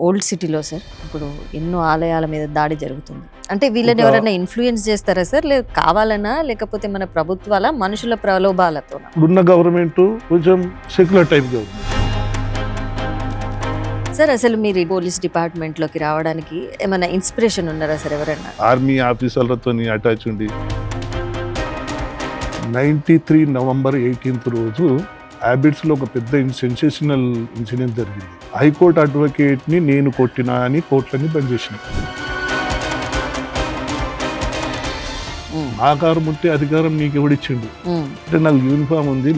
Old సిటీలో sir ఇప్పుడు ఎన్నో ఆలయాల మీద దాడి జరుగుతుంది. అంటే వీళ్ళని ఎవరైనా ఇన్ఫ్లుయెన్స్ చేస్తారా సార్? లేదు కావాలనా, లేకపోతే మన ప్రభుత్వాల మనుషుల ప్రలోభాలతో? ఇప్పుడున్న గవర్నమెంట్ కొంచెం సెక్యులర్ టైప్ గవర్నమెంట్. సార్ అసలు మీరు పోలీస్ డిపార్ట్మెంట్ లోకి రావడానికి ఏమైనా ఇన్స్పిరేషన్ ఉన్నారా సార్? ఎవరైనా ఆర్మీ ఆఫీసర్లతో అటాచ్ ఉండి 93 నవంబర్ 18 రోజు హ్యాబిట్స్లో ఒక పెద్ద సెన్సేషనల్ ఇన్సిడెంట్ జరిగింది. హైకోర్టు అడ్వకేట్ని నేను కొట్టినా అని కోర్టులని బంద్ చేసిన. ఆకారం ఉంటే అధికారం నీకు ఎవడిచ్చిండు అంటే నాకు యూనిఫామ్ ఉంది.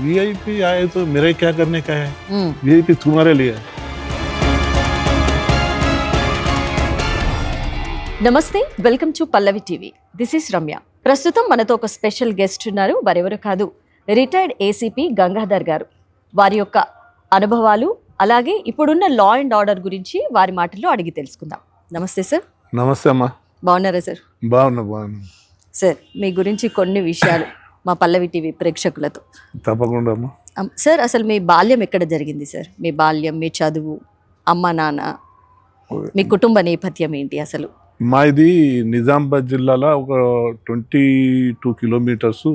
वीआईपी आए तो मेरे क्या करने का है, वीआईपी तुम्हारे लिए. నమస్తే, welcome to Pallavi TV. This is Ramya. ప్రస్తుతం మనతో ఒక స్పెషల్ గెస్ట్ ఉన్నారు. వారెవరు కాదు, రిటైర్డ్ ఏసీపీ గంగాధర్ గారు. వారి యొక్క అనుభవాలు అలాగే ఇప్పుడున్న లా అండ్ ఆర్డర్ గురించి వారి మాటల్లో అడిగి తెలుసుకుందాం. నమస్తే సార్. నమస్తే అమ్మా. బాగున్నారా సార్? బాగున్నా సార్, మీ గురించి కొన్ని విషయాలు మా పల్లవి టీవీ ప్రేక్షకులతో. తప్పకుండా అమ్మా. సార్ అసలు మీ బాల్యం ఎక్కడ జరిగింది సార్? మీ బాల్యం, మీ చదువు, అమ్మ నాన్న, మీ కుటుంబ నేపథ్యం ఏంటి అసలు? మాది నిజామాబాద్ జిల్లాలో ఒక 22 కిలోమీటర్స్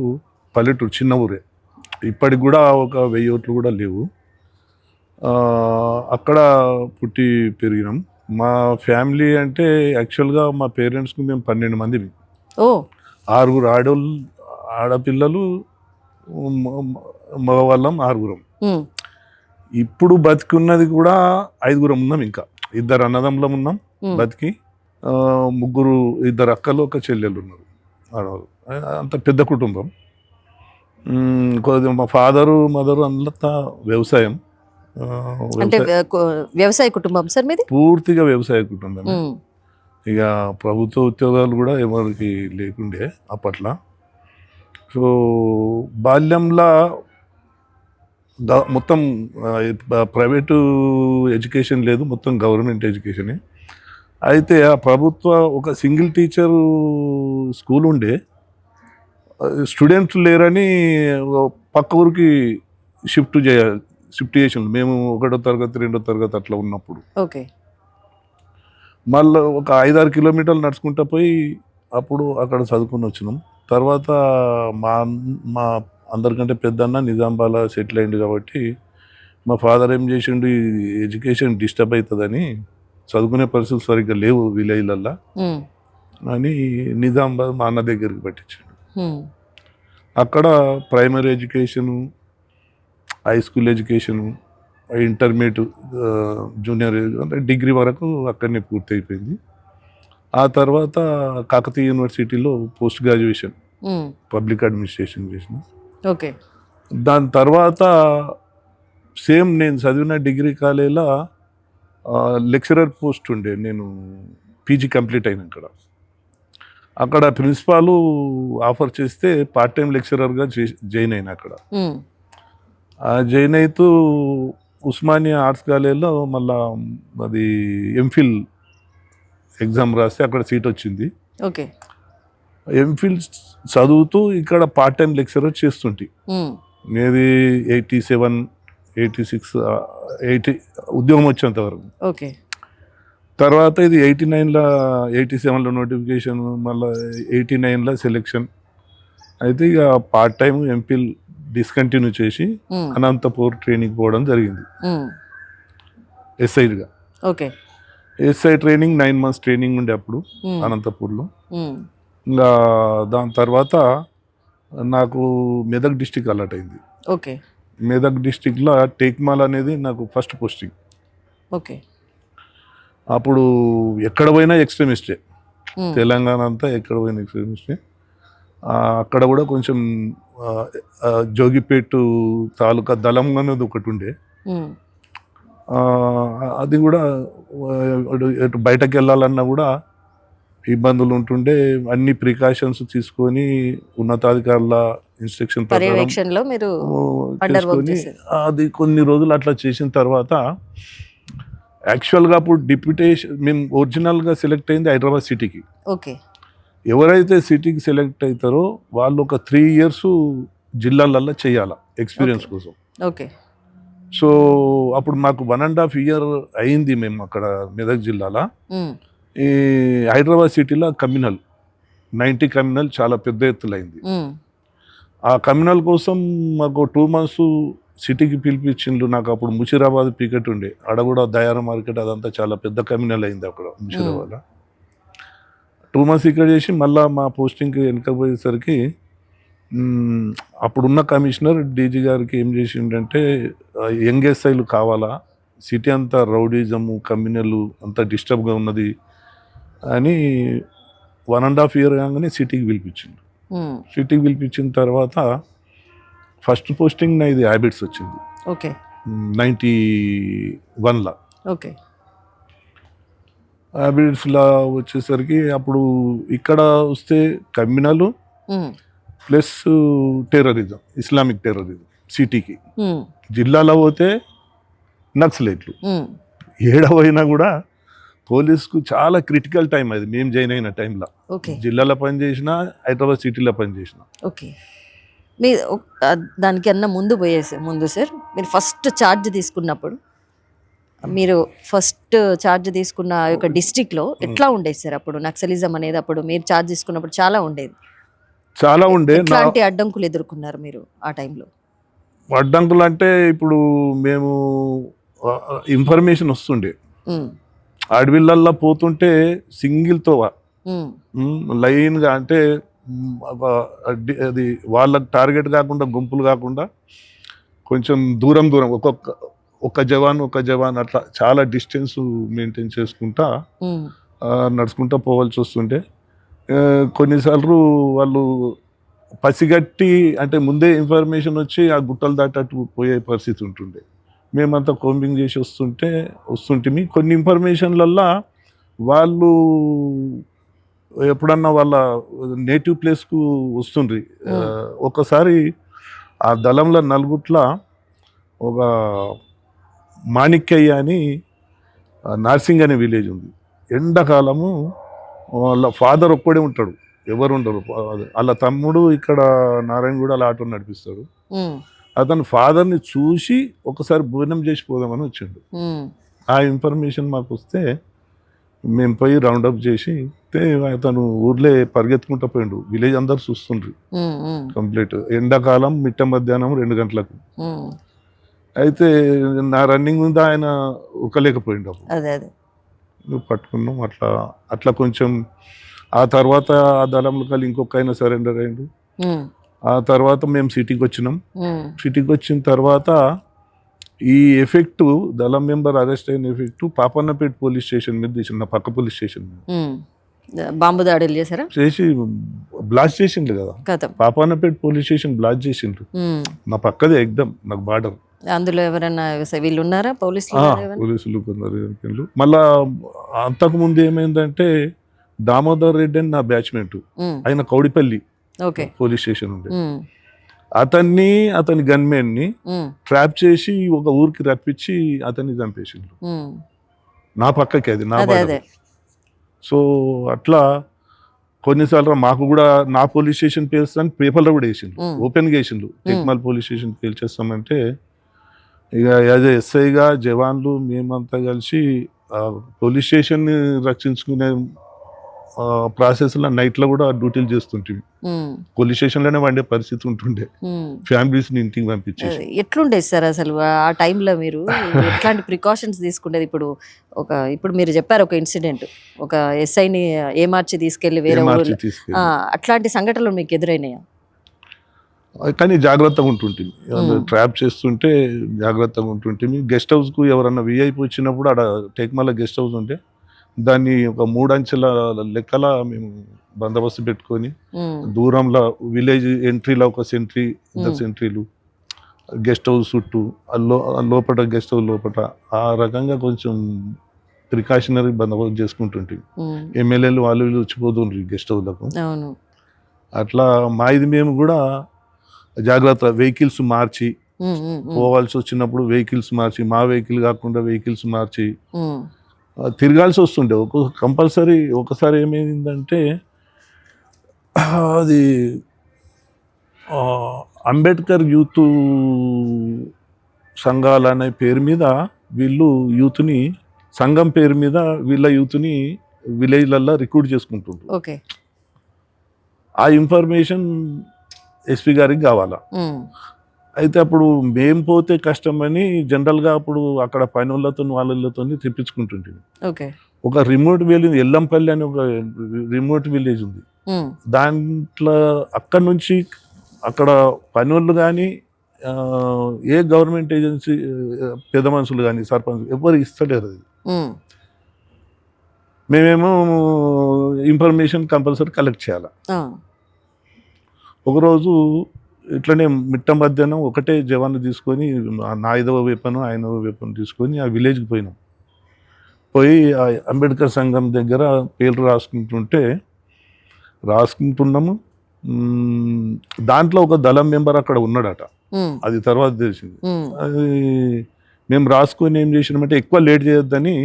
పల్లెటూరు, చిన్న ఊరే. ఇప్పటికి కూడా ఒక 1000 ఓట్లు కూడా లేవు. అక్కడ పుట్టి పెరిగినాం. మా ఫ్యామిలీ అంటే యాక్చువల్గా మా పేరెంట్స్కి మేము 12 మంది. 6 ఆడపిల్లలు, మగవాళ్ళం 6. ఇప్పుడు బతికున్నది కూడా 5 ఉన్నాం. ఇంకా 2 అన్నదమ్ములం ఉన్నాం బతికి. 3 2 అక్కలు, ఒక చెల్లెలు ఉన్నారు ఆడవాళ్ళు. అంత పెద్ద కుటుంబం. మా ఫాదరు మదరు అంతా వ్యవసాయం. అంటే వ్యవసాయ కుటుంబం సార్ మీది? పూర్తిగా వ్యవసాయ కుటుంబం. ఇక ప్రభుత్వ ఉద్యోగాలు కూడా ఎవరికి లేకుండే అప్పట్లో. సో బాల్యంలో మొత్తం ప్రైవేటు ఎడ్యుకేషన్ లేదు, మొత్తం గవర్నమెంట్ ఎడ్యుకేషనే. అయితే ఆ ప్రభుత్వ ఒక సింగిల్ టీచర్ స్కూల్ ఉండే, స్టూడెంట్స్ లేరని పక్క ఊరికి షిఫ్ట్ చేసాం మేము. 1వ తరగతి 2వ తరగతి అట్లా ఉన్నప్పుడు. ఓకే. మళ్ళీ ఒక 5-6 కిలోమీటర్లు నడుచుకుంటూ పోయి అప్పుడు అక్కడ చదువుకుని వచ్చినాం. తర్వాత మా అందరికంటే పెద్దన్న నిజామాబాద్లో సెటిల్ అయింది కాబట్టి మా ఫాదర్ ఏం చేసిండు, ఈ ఎడ్యుకేషన్ డిస్టర్బ్ అవుతుందని, చదువుకునే పరిస్థితులు సరిగ్గా లేవు విలేజ్లల్లో అని నిజామాబాద్ మా అన్న దగ్గరికి పట్టించాడు. అక్కడ primary education, high school education, intermediate, junior, అంటే డిగ్రీ వరకు అక్కడనే పూర్తి అయిపోయింది. ఆ తర్వాత కాకతీయ యూనివర్సిటీలో పోస్ట్ గ్రాడ్యుయేషన్ పబ్లిక్ అడ్మినిస్ట్రేషన్ చేసిన. ఓకే. దాని తర్వాత సేమ్ నేను చదివిన డిగ్రీ కాలేజీలో లెక్చరర్ పోస్ట్ ఉండే. నేను పీజీ కంప్లీట్ అయిన అక్కడ ప్రిన్సిపాల్ ఆఫర్ చేస్తే పార్ట్ టైం లెక్చరర్గా జాయిన్ అయినా అక్కడ. జాయిన్ అవుతూ ఉస్మానియా ఆర్ట్స్ కాలేజీలో మళ్ళా అది ఎంఫిల్ ఎగ్జామ్ రాస్తే అక్కడ సీట్ వచ్చింది. ఓకే. ఎంఫిల్ చదువుతూ ఇక్కడ పార్ట్ టైం లెక్చరర్ చేస్తుంటే నేది 87, 86, 80 ఉద్యోగం వచ్చేంత వరకు. ఓకే. తర్వాత ఇది 87లో నోటిఫికేషన్, మళ్ళీ 89లో సెలెక్షన్ అయితే ఇక పార్ట్ టైం ఎంఫిల్ డిస్కంటిన్యూ చేసి అనంతపూర్ ట్రైనింగ్ పోవడం జరిగింది ఎస్ఐగా. Okay. SI training 9 months training ఉండే అప్పుడు అనంతపూర్లో. ఇంకా దాని తర్వాత నాకు మెదక్ డిస్టిక్ అలాట్ అయింది. ఓకే. మెదక్ డిస్టిక్లో టేక్మాల్ అనేది నాకు ఫస్ట్ పోస్టింగ్. ఓకే. అప్పుడు ఎక్కడ పోయినా ఎక్స్ట్రీమిస్టే, తెలంగాణ అంతా ఎక్కడ పోయినా ఎక్స్ట్రీమిస్టే. అక్కడ కూడా కొంచెం జోగిపేట తాలూకా దళం అనేది ఒకటి ఉండే. అది కూడా ఎటు బయటకు వెళ్ళాలన్నా కూడా ఇబ్బందులు ఉంటుండే. అన్ని ప్రికాషన్స్ తీసుకొని ఉన్నతాధికారుల ఇన్స్ట్రక్షన్ ప్రకారం తీసుకొని అది కొన్ని రోజులు అట్లా చేసిన తర్వాత యాక్చువల్గా అప్పుడు డిప్యూటేషన్ మేము ఒరిజినల్గా సెలెక్ట్ అయింది హైదరాబాద్ సిటీకి. ఓకే. ఎవరైతే సిటీకి సెలెక్ట్ అవుతారో వాళ్ళు ఒక 3 years జిల్లాలల్లో చేయాలి ఎక్స్పీరియన్స్ కోసం. ఓకే. సో అప్పుడు మాకు 1.5 year అయింది మేము అక్కడ మెదక్ జిల్లాలో. ఈ హైదరాబాద్ సిటీలో కమ్యూనల్ 90 కమ్యూనల్ చాలా పెద్ద ఎత్తులో అయింది. ఆ కమ్యూనల్ కోసం మాకు 2 months సిటీకి పిలిపించిండ్రు. నాకు అప్పుడు ముషీరాబాద్ పీకెట్ ఉండే, ఆడ కూడా దయార మార్కెట్ అదంతా చాలా పెద్ద కమ్యూనల్ అయింది అక్కడ ముషీరాబాద్లో. 2 months ఇక్కడ చేసి మళ్ళీ మా పోస్టింగ్కి వెనకపోయేసరికి అప్పుడున్న కమిషనర్ డీజీ గారికి ఏం చేసిండంటే, యంగ్ ఎస్ఐలు కావాలా, సిటీ అంతా రౌడీజము కమ్యూనల్ అంతా డిస్టర్బ్గా ఉన్నది అని 1.5 year కాగానే సిటీకి పిలిపించిండు. సిటీకి పిలిపించిన తర్వాత ఫస్ట్ పోస్టింగ్ నా ఇది హ్యాబిట్స్ వచ్చింది. ఓకే. 91లో. ఓకే. హ్యాబిట్స్లో వచ్చేసరికి అప్పుడు ఇక్కడ వస్తే communal plus terrorism, Islamic terrorism సిటీకి. జిల్లాలో పోతే నక్సలైట్లు. ఏడవైనా కూడా పోలీస్కు చాలా క్రిటికల్ టైం అది. మేము జాయిన్ అయిన టైంలో జిల్లాలో పనిచేసిన, హైదరాబాద్ సిటీలో పనిచేసిన. ఓకే. మీ దానికన్నా ముందు ముందు సార్, మీరు ఫస్ట్ ఛార్జ్ తీసుకున్నప్పుడు, మీరు ఫస్ట్ ఛార్జ్ తీసుకున్న యొక్క డిస్ట్రిక్ట్లో ఎట్లా ఉండేది సార్? అప్పుడు నక్సలిజం అనేది అప్పుడు మీరు ఛార్జ్ తీసుకున్నప్పుడు చాలా ఉండేది. ఎట్లాంటి అడ్డంకులు ఎదుర్కొన్నారు మీరు ఆ టైంలో? అడ్డంకులు అంటే ఇప్పుడు మేము ఇన్ఫర్మేషన్ వస్తుండే, అడవిళ్ళల్లో పోతుంటే సింగిల్తో లైన్గా, అంటే అది వాళ్ళకి టార్గెట్ కాకుండా గుంపులు కాకుండా కొంచెం దూరం ఒక జవాన్ అట్లా చాలా డిస్టెన్స్ మెయింటైన్ చేసుకుంటా నడుచుకుంటా పోవాల్సి వస్తుంటే, కొన్నిసార్లు వాళ్ళు పసిగట్టి, అంటే ముందే ఇన్ఫర్మేషన్ వచ్చి ఆ గుట్టలు దాటట్టు పోయే పరిస్థితి ఉంటుండే. మేమంతా కోంబింగ్ చేసి వస్తుంటే కొన్ని ఇన్ఫర్మేషన్లల్లో వాళ్ళు ఎప్పుడన్నా వాళ్ళ నేటివ్ ప్లేస్కు వస్తుండ్రి. ఒకసారి ఆ దళంలో నలుగుట్ల ఒక మాణిక్యయ్య అని నార్సింగ్ అనే విలేజ్ ఉంది. ఎండాకాలము వాళ్ళ ఫాదర్ ఒక్కడే ఉంటాడు, ఎవరు ఉండరు. వాళ్ళ తమ్ముడు ఇక్కడ నారాయణగూడ అలా ఆటో నడిపిస్తాడు. అతను ఫాదర్ని చూసి ఒకసారి భోజనం చేసి పోదామని వచ్చిండు. ఆ ఇన్ఫర్మేషన్ మాకు వస్తే మేము పోయి రౌండప్ చేసి, అతను ఊర్లే పరిగెత్తుకుంటూ పోయిండు. విలేజ్ అందరు చూస్తుండ్రు కంప్లీట్. ఎండాకాలం మిట్ట మధ్యాహ్నం 2 గంటలకు. అయితే నా రన్నింగ్ ముందు ఆయన ఉరకలేకపోయిండు. అప్పుడు పట్టుకున్నాం. అట్లా కొంచెం ఆ తర్వాత ఆ దళంలో కలిసి ఇంకొక ఆయన సరెండర్ అయ్యిండు. ఆ తర్వాత మేము సిటీకి వచ్చినాం. సిటీకి వచ్చిన తర్వాత ఈ ఎఫెక్ట్, దళం మెంబర్ అరెస్ట్ అయిన ఎఫెక్ట్ పాపన్నపేట పోలీస్ స్టేషన్ మీద తీసిన, పక్క పోలీస్ స్టేషన్ మీద బాంబు దాడులు చేశారా? చేసి బ్లాస్ట్ చేసిండ్రు కదా. పాపన్నపేట పోలీస్ స్టేషన్ బ్లాస్ట్ చేసిండ్రు. నా పక్కదే ఎగ్దమ్ నాకు బార్డర్. అందులో ఎవరైనా వీళ్ళు ఉన్నారా? పోలీసులు కొందరు. మళ్ళా అంతకు ముందు ఏమైందంటే, దామోదర్ రెడ్డి అని నా బ్యాచ్మెంట్, ఆయన కౌడిపల్లి పోలీస్ స్టేషన్ ఉండే, అతని గన్మెన్ ని ట్రాప్ చేసి ఒక ఊరికి రప్పించి అతన్ని చంపేసిండ్రు. నా పక్కకి, అది నా బార్డర్. సో అట్లా కొన్నిసార్లు మాకు కూడా నా పోలీస్ స్టేషన్ పేల్స్తాను పేపర్లో కూడా వేసిండ్రు, ఓపెన్గా వేసిండ్రు. టెక్మాల్ పోలీస్ స్టేషన్ పేల్చేస్తామంటే, ఇక యాజ్ ఎస్ఐగా జవాన్లు మేమంతా కలిసి పోలీస్ స్టేషన్ని రక్షించుకునే ప్రాసెస్లో నైట్లో కూడా డ్యూటీలు చేస్తుంటే, పోలీస్ స్టేషన్లోనే వండే పరిస్థితి ఉంటుండే, ఫ్యామిలీస్ని ఇంటికి పంపించేసి. ఎట్లుండేది సార్ అసలు ఆ టైంలో? మీరు ఎట్లాంటి ప్రికాషన్స్ తీసుకునేది? ఇప్పుడు మీరు చెప్పారు ఒక ఇన్సిడెంట్, ఒక ఎస్ఐని ఏమార్చి తీసుకెళ్లి వేరే ఊరు, అట్లాంటి సంఘటనలు మీకు ఎదురైనాయా? కానీ జాగ్రత్తగా ఉంటుంటుంది. ట్రాప్ చేస్తుంటే జాగ్రత్తగా ఉంటుంటుంది. గెస్ట్ హౌస్కు ఎవరన్నా విఐపి వచ్చినప్పుడు, ఆడ టేక్మాల గెస్ట్ హౌస్ ఉంటే దాన్ని ఒక 3 అంచెల లెక్కల మేము బందోబస్తు పెట్టుకొని, దూరంలో విలేజ్ ఎంట్రీలో ఒక సెంట్రీ, 2 సెంట్రీలు, గెస్ట్ హౌస్ చుట్టూ, లోపల గెస్ట్ హౌస్ లోపల, ఆ రకంగా కొంచెం ప్రికాషనరీ బందోబస్తు చేసుకుంటుంటే ఎమ్మెల్యేలు వాళ్ళు వీళ్ళు వచ్చిపోతుండ్రు గెస్ట్ హౌస్లకు. అట్లా మా ఇది మేము కూడా జాగ్రత్త, వెహికల్స్ మార్చి పోవాల్సి వచ్చినప్పుడు వెహికల్స్ మార్చి, మా వెహికల్ కాకుండా వెహికల్స్ మార్చి తిరగాల్సి వస్తుండే. కంపల్సరీ ఒకసారి ఏమైందంటే, అది అంబేద్కర్ యూత్ సంఘాలు అనే పేరు మీద వీళ్ళు యూత్ని, సంఘం పేరు మీద వీళ్ళ యూత్ని విలేజ్లల్లో రిక్రూట్ చేసుకుంటుంటారు. ఓకే. ఆ ఇన్ఫర్మేషన్ ఎస్పీ గారికి కావాలా. అయితే అప్పుడు మేం పోతే కష్టమని జనరల్గా అప్పుడు అక్కడ పనులతో వాళ్ళతో తెప్పించుకుంటుంటుంది. ఓకే. ఒక రిమోట్ విలేజ్, ఎల్లంపల్లి అని ఒక రిమోట్ విలేజ్ ఉంది. దాంట్లో అక్కడ నుంచి అక్కడ పనులు కానీ ఏ గవర్నమెంట్ ఏజెన్సీ పెద్ద మనుషులు కానీ సర్పంచ్ ఎవరు ఇస్తలేరు. అది మేమేమో ఇన్ఫర్మేషన్ కంపల్సరీ కలెక్ట్ చేయాలి. ఒకరోజు ఇట్లనే మిట్ట మధ్యాహ్నం ఒకటే జవాన్ తీసుకొని నా 5వ వేపను 5వ వేపను తీసుకొని ఆ విలేజ్కి పోయినాం. పోయి ఆ అంబేద్కర్ సంఘం దగ్గర పేర్లు రాసుకుంటున్నాము. దాంట్లో ఒక దళం మెంబర్ అక్కడ ఉన్నాడట. అది తర్వాత తెలిసింది. అది మేము రాసుకొని ఏం చేసినామంటే ఎక్కువ లేట్ చేయొద్దని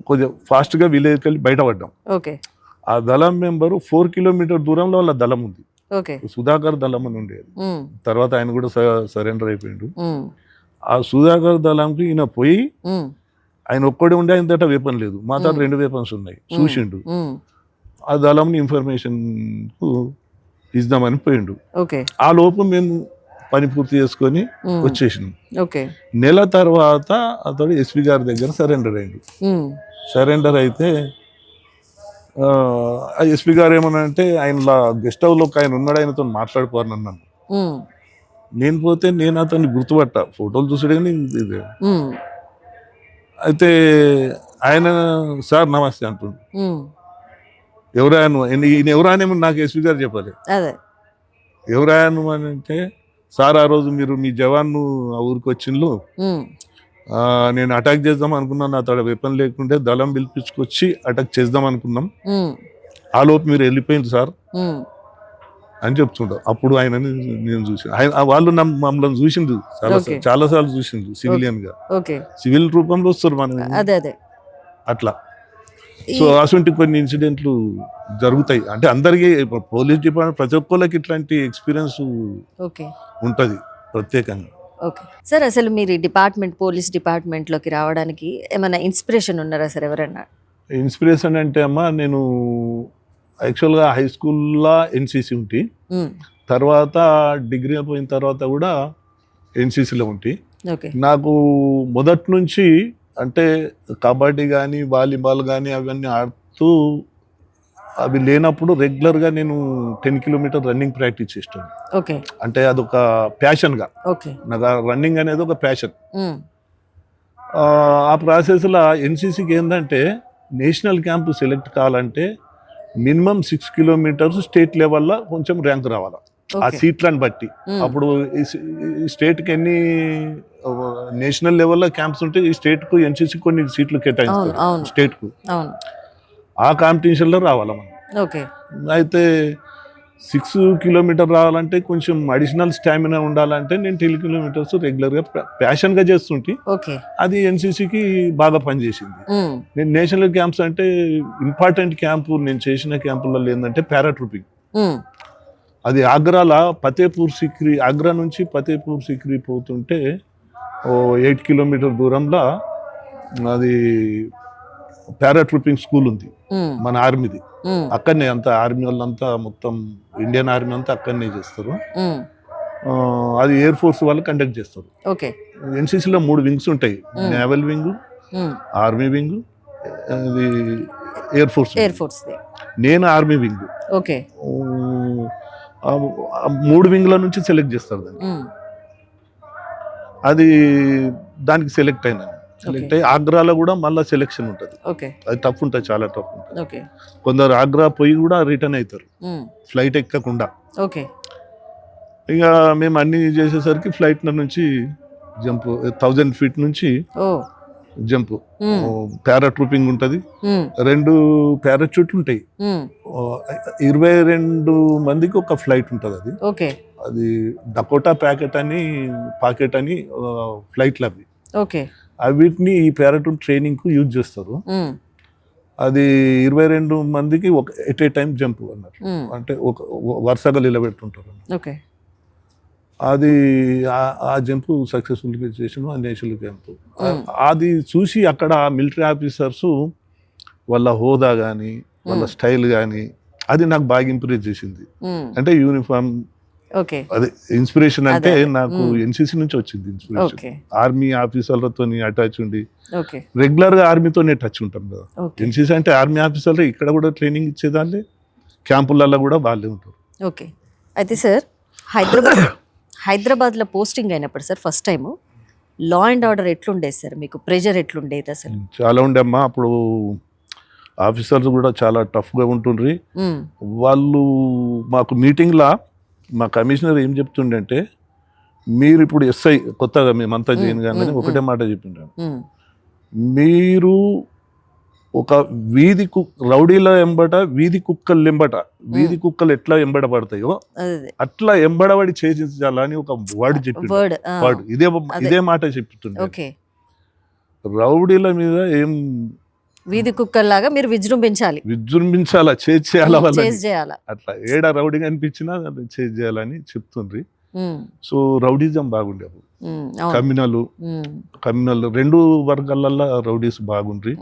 కొద్దిగా ఫాస్ట్గా విలేజ్కి వెళ్ళి బయటపడ్డాం. ఆ దళం మెంబరు 4 కిలోమీటర్ దూరంలో వాళ్ళ దళం ఉంది. సుధాకర్ దళం అని ఉండేది. తర్వాత ఆయన కూడా సరెండర్ అయిపోయిండు. ఆ సుధాకర్ దళంకి ఈయన పోయి ఆయన ఒక్కడే ఉండే, ఆయన దగ్గర వేపన్ లేదు, మా దగ్గర 2 వేపన్స్ ఉన్నాయి, చూసిండు. ఆ దళంని ఇన్ఫర్మేషన్ ఇద్దామని పోయిండు. ఆ లోపు మేము పని పూర్తి చేసుకొని వచ్చేసినాం. నెల తర్వాత అతడు ఎస్పీ గారి దగ్గర సరెండర్ అయ్యిండు. సరెండర్ అయితే ఆ ఎస్పీ గారు ఏమనంటే ఆయన గెస్ట్ హౌస్లో ఆయన ఉన్నాడు, ఆయనతో మాట్లాడుకోవాలని అన్నాను. నేను పోతే నేను అతన్ని గుర్తుపట్టా, ఫోటోలు చూసాడు కానీ ఇదే. అయితే ఆయన సార్ నమస్తే అంటుండు. ఎవరాను ఈయన ఎవరానేమో నాకు ఎస్పీ గారు చెప్పాలి. ఎవరాను అని అంటే, సార్ ఆ రోజు మీరు మీ జవాన్ను ఆ ఊరికి వచ్చిండ్లు, నేను అటాక్ చేద్దాం అనుకున్నాను, అతడు వెపన్ లేకుంటే దళం పిలిపించుకొచ్చి అటాక్ చేద్దాం అనుకున్నాం, ఆ లోపు మీరు వెళ్ళిపోయింది సార్ అని చెప్తుంటారు. అప్పుడు ఆయనని నేను చూసి వాళ్ళు మమ్మల్ని చూసిండు, చాలా సార్లు చూసిండు సివిలియన్ గా, సివిల్ రూపంలో వస్తారు మనం అట్లా. సో అటువంటి కొన్ని ఇన్సిడెంట్లు జరుగుతాయి. అంటే అందరికీ పోలీస్ డిపార్ట్మెంట్ ప్రతి ఒక్కరికి ఇట్లాంటి ఎక్స్పీరియన్స్ ఉంటుంది ప్రత్యేకంగా. ఓకే సార్, అసలు మీరు పోలీస్ డిపార్ట్మెంట్లోకి రావడానికి ఏమైనా ఇన్స్పిరేషన్ ఉన్నారా సార్ ఎవరన్నా? ఇన్స్పిరేషన్ అంటే అమ్మా, నేను యాక్చువల్గా హై స్కూల్లో ఎన్సీసీ ఉంటి, తర్వాత డిగ్రీ అయిపోయిన తర్వాత కూడా ఎన్సీసీలో ఉంటి. నాకు మొదటి నుంచి అంటే కబడ్డీ కానీ వాలీబాల్ కానీ అవన్నీ ఆడుతూ అవి లేనప్పుడు రెగ్యులర్గా నేను 10 కిలోమీటర్ రన్నింగ్ ప్రాక్టీస్ చేస్తాను. అంటే అదొక ప్యాషన్గా, నాకు రన్నింగ్ అనేది ఒక ప్యాషన్. ఆ ప్రాసెస్లో ఎన్సీసీకి ఏంటంటే నేషనల్ క్యాంపు సెలెక్ట్ కావాలంటే మినిమం 6 కిలోమీటర్స్ స్టేట్ లెవెల్లో కొంచెం ర్యాంక్ రావాలి ఆ సీట్లను బట్టి. అప్పుడు ఈ స్టేట్కి ఎన్ని నేషనల్ లెవెల్లో క్యాంప్స్ ఉంటే ఈ స్టేట్కు ఎన్సీసీ కొన్ని సీట్లు కేటాయిస్తారు స్టేట్కు, ఆ కాంపిటీషన్లో రావాలి మనం. అయితే 6 కిలోమీటర్ రావాలంటే కొంచెం అడిషనల్ స్టామినా ఉండాలంటే నేను 10 కిలోమీటర్స్ రెగ్యులర్గా ప్యాషన్గా చేస్తుంటే అది ఎన్సీసీకి బాగా పనిచేసింది. నేను నేషనల్ క్యాంప్స్ అంటే ఇంపార్టెంట్ క్యాంపు నేను చేసిన క్యాంపులలో ఏంటంటే పారాట్రూపింగ్. అది ఆగ్రాలో ఫతేపూర్ సిక్రీ, ఆగ్రా నుంచి ఫతేపూర్ సిక్రీ పోతుంటే 8 కిలోమీటర్ దూరంలో అది పారాట్రూపింగ్ స్కూల్ ఉంది మన ఆర్మీది. అక్కడనే అంతా ఆర్మీ వాళ్ళంతా మొత్తం ఇండియన్ ఆర్మీ అంతా అక్కడనే చేస్తారు. అది ఎయిర్ ఫోర్స్ వాళ్ళు కండక్ట్ చేస్తారు. ఎన్సీసీలో 3 వింగ్స్ ఉంటాయి, నేవల్ వింగ్, ఆర్మీ వింగ్, అది ఎయిర్ ఫోర్స్. నేను ఆర్మీ వింగ్. 3 వింగ్ల నుంచి సెలెక్ట్ చేస్తారు దాన్ని. అది దానికి సెలెక్ట్ అయినా, సెలెక్ట్ అయ్యి ఆగ్రాలో కూడా మళ్ళీ సెలెక్షన్ ఉంటుంది. అది టఫ్ ఉంటుంది, చాలా టఫ్ ఉంటుంది. కొందరు ఆగ్రా పోయి కూడా రిటర్న్ అవుతారు ఫ్లైట్ ఎక్కకుండా. ఇక మేము అన్ని చేసేసరికి ఫ్లైట్ నుంచి జంప్ 1000 ఫీట్ నుంచి జంప్, పారాట్రూపింగ్ ఉంటుంది, 2 పారాచూట్లు ఉంటాయి, 22 మందికి ఒక ఫ్లైట్ ఉంటుంది. అది డకోటా పాకెట్ అని ఫ్లైట్లు అవి. వీటిని ఈ పారాట్రూప్ ట్రైనింగ్ కు యూజ్ చేస్తారు. అది 22 మందికి ఎట్ ఏ టైం జంప్ అన్నారు, అంటే ఒక వరుసగా నిలబెడుతుంటారు. అది ఆ జంపు సక్సెస్ఫుల్గా చేసాను. ఆ నేషనల్ క్యాంపు అది చూసి అక్కడ మిలిటరీ ఆఫీసర్స్ వాళ్ళ హోదా కానీ వాళ్ళ స్టైల్ కానీ అది నాకు బాగా ఇంప్రెస్ చేసింది. అంటే యూనిఫామ్ ఓకే అదే ఇన్స్పిరేషన్ అంటే అదే. నాకు ఎన్సీసీ నుంచి వచ్చింది ఇన్స్పిరేషన్. ఓకే ఆర్మీ ఆఫీసర్లతో అటాచ్ ఉండి ఓకే రెగ్యులర్ గా ఆర్మీతోనే టచ్ ఉంటాం కదా. ఓకే ఎన్సీసీ అంటే ఆర్మీ ఆఫీసర్లు ఇక్కడ కూడా ట్రైనింగ్ ఇచ్చేదాన్ని, క్యాంపులలో కూడా వాళ్ళే ఉంటారు. ఓకే అయితే సార్ హైదరాబాద్లో పోస్టింగ్ అయినప్పుడు sir first time law and order ఎట్లుండేది సార్, మీకు ప్రెజర్ ఎట్లుండేది అసలు? చాలా ఉండేమ్మా అప్పుడు. ఆఫీసర్స్ కూడా చాలా టఫ్గా ఉంటుండ్రి. వాళ్ళు మాకు మీటింగ్లా మా కమిషనర్ ఏం చెప్తుండే అంటే, మీరు ఇప్పుడు ఎస్ఐ కొత్తగా మేమంతా చేయను కానీ ఒకటే మాట చెప్పిండ్రు, మీరు ఒక రౌడీల ఎంబట వీధి కుక్కలు ఎంబట, వీధి కుక్కలు ఎట్లా ఎంబడబడతాయో అట్లా ఎంబడబడి చేయించాలని ఒక వర్డ్ చెప్పిండు. వర్డ్ ఇదే మాట చెప్తుండే. ఓకే రౌడీల మీద ఏం వీధి కుక్కల్లాగా మీరు విజృంభించాలా, చేయాలా వాళ్ళని, చేయాలా అట్లా ఏడ రౌడీగా అనిపించినా చేయాలని చెప్తుండ్రి. సో రౌడీజం బాగుండే అప్పుడు. కమ్యూనల్ రెండు వర్గాలల్లో రౌడీస్ బాగుండ్రి.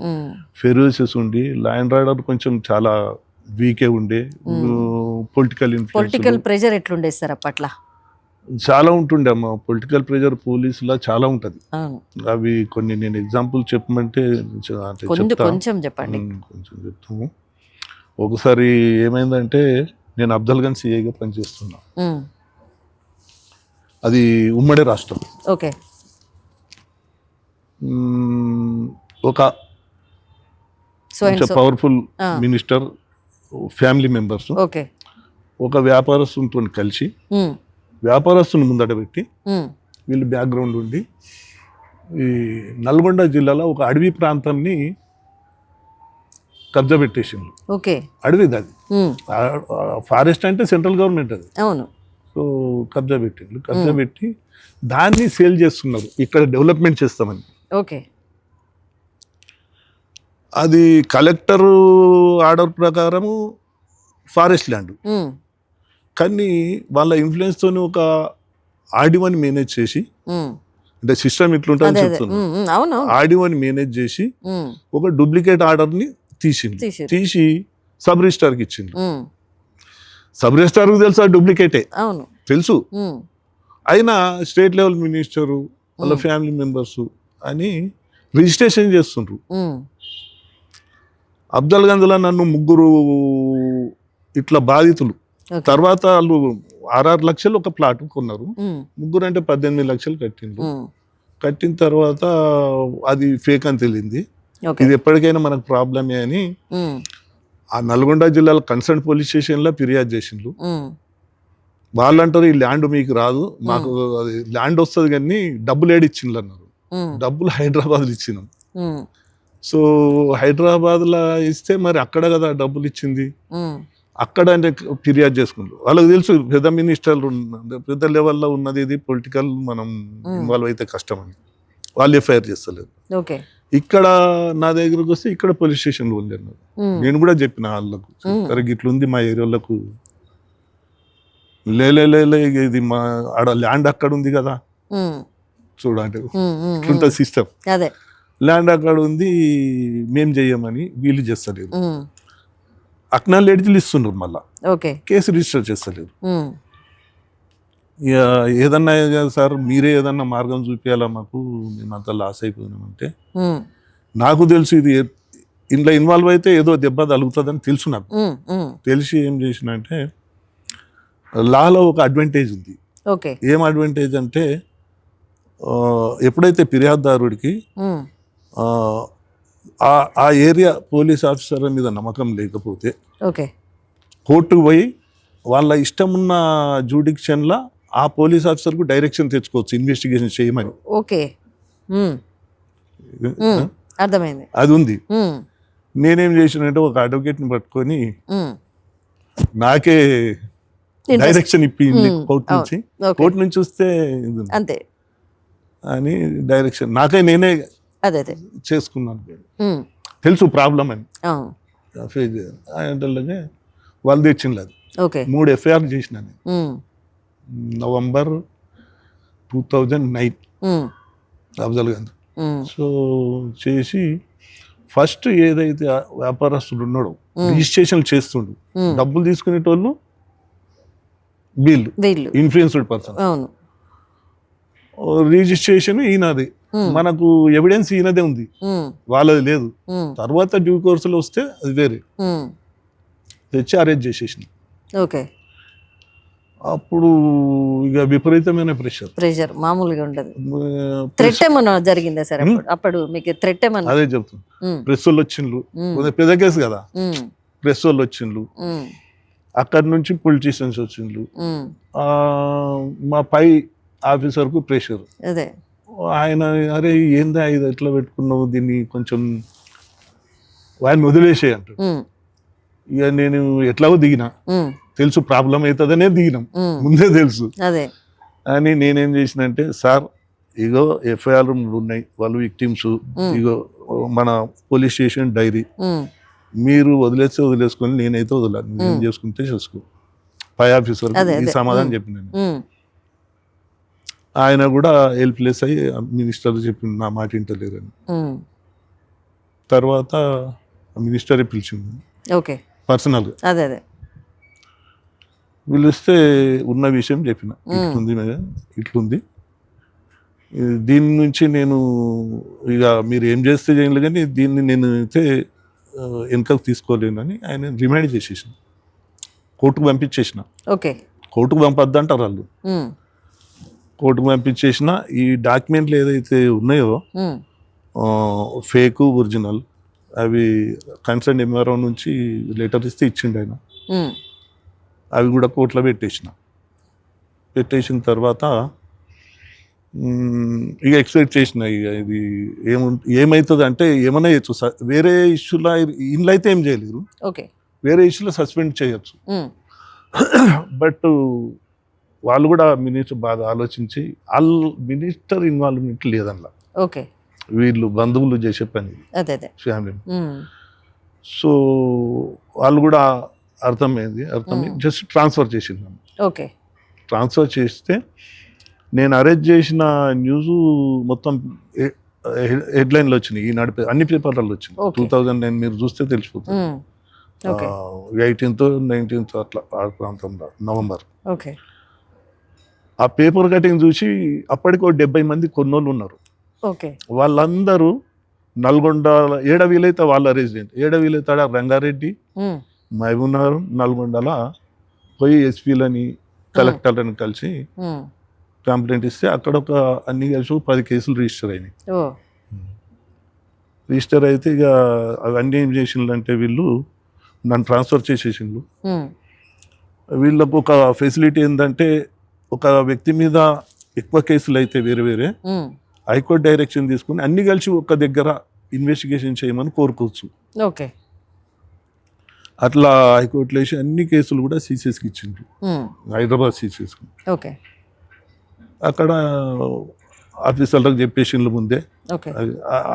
ఫెరోసెస్ ఉండి లా అండ్ ఆర్డర్ కొంచెం చాలా వీకే ఉండే. పొలిటికల్ ప్రెజర్ ఎట్లుండే సార్ అప్పట్లో? చాలా ఉంటుండే అమ్మ. పొలిటికల్ ప్రెజర్ పోలీసులా చాలా ఉంటది. అవి కొన్ని నేను ఎగ్జాంపుల్ చెప్పమంటే కొంచెం చెప్పండి. కొంచెం చెప్తాము. ఒకసారి ఏమైందంటే, నేను అఫ్జల్గంజ్ సిఐగా పనిచేస్తున్నా. అది ఉమ్మడి రాష్ట్రం. ఓకే ఒక పవర్ఫుల్ మినిస్టర్ ఫ్యామిలీ మెంబర్స్ ఒక వ్యాపారస్తుతో కలిసి వ్యాపారస్తుని ముందట పెట్టి వీళ్ళు బ్యాక్గ్రౌండ్ ఉండి ఈ నల్గొండ జిల్లాలో ఒక అడవి ప్రాంతాన్ని కబ్జా పెట్టేసిండ్రు. ఓకే అడవిది అది. ఫారెస్ట్ అంటే సెంట్రల్ గవర్నమెంట్ అది. అవును. సో కబ్జా పెట్టిండ్రు. కబ్జా పెట్టి దాన్ని సేల్ చేస్తున్నారు, ఇక్కడ డెవలప్మెంట్ చేస్తామని. ఓకే అది కలెక్టర్ ఆర్డర్ ప్రకారము ఫారెస్ట్ ల్యాండ్, కానీ వాళ్ళ ఇన్ఫ్లుయెన్స్ తోని ఒక ఆడియోని మేనేజ్ చేసి, అంటే సిస్టమ్ ఇట్లుంటుంది చెప్తున్నా, ఆడియోని మేనేజ్ చేసి ఒక డూప్లికేట్ ఆర్డర్ని తీసి సబ్ రిజిస్టార్కి ఇచ్చింది. సబ్ రిజిస్టార్కి తెలుసు డూప్లికేటే తెలుసు, అయినా స్టేట్ లెవెల్ మినిస్టరు వాళ్ళ ఫ్యామిలీ మెంబర్స్ అని రిజిస్ట్రేషన్ చేస్తుండ్రు. అఫ్జల్గంజ్లో నన్ను ముగ్గురు ఇట్లా బాధితులు, తర్వాత వాళ్ళు 6 లక్షలు ఒక ప్లాట్ కొన్నారు. ముగ్గురు అంటే 18 లక్షలు కట్టిండ్రు. కట్టిన తర్వాత అది ఫేక్ అని తెలియంది. ఇది ఎప్పటికైనా మనకు ప్రాబ్లమే అని ఆ నల్గొండ జిల్లాలో కన్సర్న్ పోలీస్ స్టేషన్లో ఫిర్యాదు చేసిండ్రు. వాళ్ళు అంటారు, ఈ ల్యాండ్ మీకు రాదు, మాకు అది ల్యాండ్ వస్తుంది కానీ డబ్బులు ఏడిచ్చిండ్రు అన్నారు. డబ్బులు హైదరాబాద్లో ఇచ్చినాం. సో హైదరాబాద్లో ఇస్తే మరి అక్కడ కదా డబ్బులు ఇచ్చింది, అక్కడ అంటే ఫిర్యాదు చేసుకుంటారు. వాళ్ళకి తెలుసు పెద్ద మినిస్టర్లు పెద్ద లెవెల్లో ఉన్నది, ఇది పొలిటికల్ మనం ఇన్వాల్వ్ అయితే కష్టం అని వాళ్ళు ఎఫ్ఐఆర్ చేస్తలేరు. ఇక్కడ నా దగ్గరకు వస్తే ఇక్కడ పోలీస్ స్టేషన్లో ఉంది అన్నారు. నేను కూడా చెప్పిన వాళ్ళకు, సరే ఇట్లుంది మా ఏరియాలకు, లే ఇది మా ఆడ ల్యాండ్ అక్కడ ఉంది కదా చూడండి, ఇట్లుంటుంది సిస్టమ్, ల్యాండ్ అక్కడ ఉంది మేం చెయ్యమని వీళ్ళు చేస్తలేరు. అక్నాలెడ్జ్లు ఇస్తున్నారు, మళ్ళా కేసు రిజిస్టర్ చేస్తలేరు. ఏదన్నా సార్ మీరే ఏదన్నా మార్గం చూపించాలా మాకు, మేమంతా లాస్ అయిపోయినామంటే, నాకు తెలుసు ఇది ఇంట్లో ఇన్వాల్వ్ అయితే ఏదో దెబ్బ తగులుతుందని తెలుసు నాకు. తెలిసి ఏం చేసిన అంటే, లాలో ఒక అడ్వాంటేజ్ ఉంది. ఏం అడ్వాంటేజ్ అంటే, ఎప్పుడైతే ఫిర్యాదుదారుడికి ఆ ఏరియా పోలీస్ ఆఫీసర్ల మీద నమ్మకం లేకపోతే కోర్టుకు పోయి వాళ్ళ ఇష్టం ఉన్న జ్యూడిక్షన్లా ఆ పోలీస్ ఆఫీసర్కు డైరెక్షన్ తెచ్చుకోవచ్చు ఇన్వెస్టిగేషన్ చేయమని. అది ఉంది. నేనేం చేసినంటే ఒక అడ్వకేట్ని పట్టుకొని నాకే డైరెక్షన్ ఇప్పింది కోర్టు నుంచి వస్తే అంతే అని డైరెక్షన్ నాకే నేనే చేసుకున్నాను. తెలుసు ప్రాబ్లం అని అంటే వాళ్ళు తెచ్చింది. 3 ఎఫ్ఐఆర్ చేసిన నేను. నవంబర్ 2009 అఫ్జల్ గంజ్. సో చేసి ఫస్ట్ ఏదైతే వ్యాపారస్తుడు ఉన్నాడో రిజిస్ట్రేషన్ చేస్తుండు, డబ్బులు తీసుకునేటోళ్ళు వీళ్ళు ఇన్ఫ్లుయెన్స్డ్ పర్సన్, అవును, రిజిస్ట్రేషన్ ఈయనది, మనకు ఎవిడెన్స్ ఈయనదే ఉంది, వాళ్ళది లేదు. తర్వాత డ్యూ కోర్సులో వస్తే అది వేరే, తెచ్చి అరెస్ట్ చేసేసిన. ఓకే, అప్పుడు ఇక విపరీతమైన ప్రెషర్ మామూలుగా ఉండదు. థ్రెట్ ఏమన్నా జరిగిందా సార్ అప్పుడు మీకు? థ్రెట్ ఏమన్నా? అదే చెప్తాను. ప్రెస్ వాళ్ళు వచ్చిండ్రు, పెద్ద కేసు కదా, ప్రెస్ వాళ్ళు వచ్చిండ్రు, అక్కడి నుంచి పొలిటీషియన్స్ వచ్చిండ్రు, మా పై ఆఫీసర్ కు ప్రెషర్. అదే ఆయన అరే ఏందా ఇది ఎట్లా పెట్టుకున్నావు, దీన్ని కొంచెం ఆయన వదిలేసే అంటాడు. ఇక నేను ఎట్లాగో దిగినా, తెలుసు ప్రాబ్లం అవుతుందనే దిగినాం, ముందే తెలుసు. అని నేనేం చేసినంటే, సార్ ఇగో ఎఫ్ఐఆర్ ఉన్నాయి, వాళ్ళు విక్టిమ్స్, ఇగో మన పోలీస్ స్టేషన్ డైరీ, మీరు వదిలేస్తే వదిలేసుకొని, నేనైతే వదలను, నేను చేసుకుంటే చేసుకో. పై ఆఫీసర్ ఈ సమాధానం చెప్పినాను. ఆయన కూడా హెల్ప్లెస్ అయ్యి మినిస్టర్ చెప్పింది, నా మాట ఇంటలేరని. తర్వాత మినిస్టరే పిలిచింది పర్సనల్గా. పిలిస్తే ఉన్న విషయం చెప్పిన, ఇట్లుంది ఇట్లుంది, దీని నుంచి నేను ఇక మీరు ఏం చేస్తే చేయలేదు కానీ దీన్ని నేను అయితే వెనకకు తీసుకోలేనని ఆయన రిమైండ్ చేసేసిన, కోర్టుకు పంపించేసిన. కోర్టుకు పంపొద్దంటారు వాళ్ళు, కోర్టుకు పంపించేసిన. ఈ డాక్యుమెంట్లు ఏదైతే ఉన్నాయో ఫేక్ ఒరిజినల్, అవి కన్సర్న్ ఎంఆర్ఓ నుంచి లెటర్ ఇస్తే ఇచ్చిండు ఆయన, అవి కూడా కోర్టులో పెట్టేసిన తర్వాత ఇక ఎక్స్పెక్ట్ చేసిన, ఇక ఇది ఏమవుతుంది అంటే ఏమైనా చేయొచ్చు, వేరే ఇష్యూలో ఇంట్లో అయితే ఏం చేయలేరు, వేరే ఇష్యూలో సస్పెండ్ చేయొచ్చు. బట్ వాళ్ళు కూడా మినిస్టర్ బాగా ఆలోచించి, మినిస్టర్ ఇన్వాల్వ్మెంట్ లేదల్లా, వీళ్ళు బంధువులు చేసే పని ఫ్యామిలీ. సో వాళ్ళు కూడా అర్థమై జస్ట్ ట్రాన్స్ఫర్ చేసింది. ట్రాన్స్ఫర్ చేస్తే నేను అరెస్ట్ చేసిన న్యూస్ మొత్తం హెడ్లైన్లో వచ్చినాయి, ఈనాడు అన్ని పేపర్లలో వచ్చినాయి. 2009 మీరు చూస్తే తెలిసిపోతుంది, 18th 19th అట్లా ఆ ప్రాంతంలో నవంబర్. ఆ పేపర్ కటింగ్ చూసి అప్పటికో 70 మంది కొన్నోళ్ళు ఉన్నారు. వాళ్ళందరూ నల్గొండ, ఏడ వీలైతే వాళ్ళ రెసిడెంట్, ఏడ వీలైతే రంగారెడ్డి, మహబూబ్నగర్, నల్గొండల పోయి ఎస్పీలని కలెక్టర్లని కలిసి కంప్లైంట్ ఇస్తే అక్కడ ఒక అన్ని కలిసి 10 కేసులు రిజిస్టర్ అయినాయి. రిజిస్టర్ అయితే ఇక అవన్నీ ఏం చేసిండ్రు అంటే, వీళ్ళు నన్ను ట్రాన్స్ఫర్ చేసేసిండ్రు. వీళ్ళకు ఒక ఫెసిలిటీ ఏంటంటే, ఒక వ్యక్తి మీద ఎక్కువ కేసులు అయితే వేరే హైకోర్టు డైరెక్షన్ తీసుకుని అన్ని కలిసి ఒక దగ్గర ఇన్వెస్టిగేషన్ చేయమని కోరుకోవచ్చు. అట్లా హైకోర్టులో వేసి అన్ని కేసులు కూడా సీసీఎస్కి ఇచ్చిండ్రు, హైదరాబాద్ సీసీఎస్కి. అక్కడ ఆఫీసర్లకు చెప్పేసిండ్రు ముందే,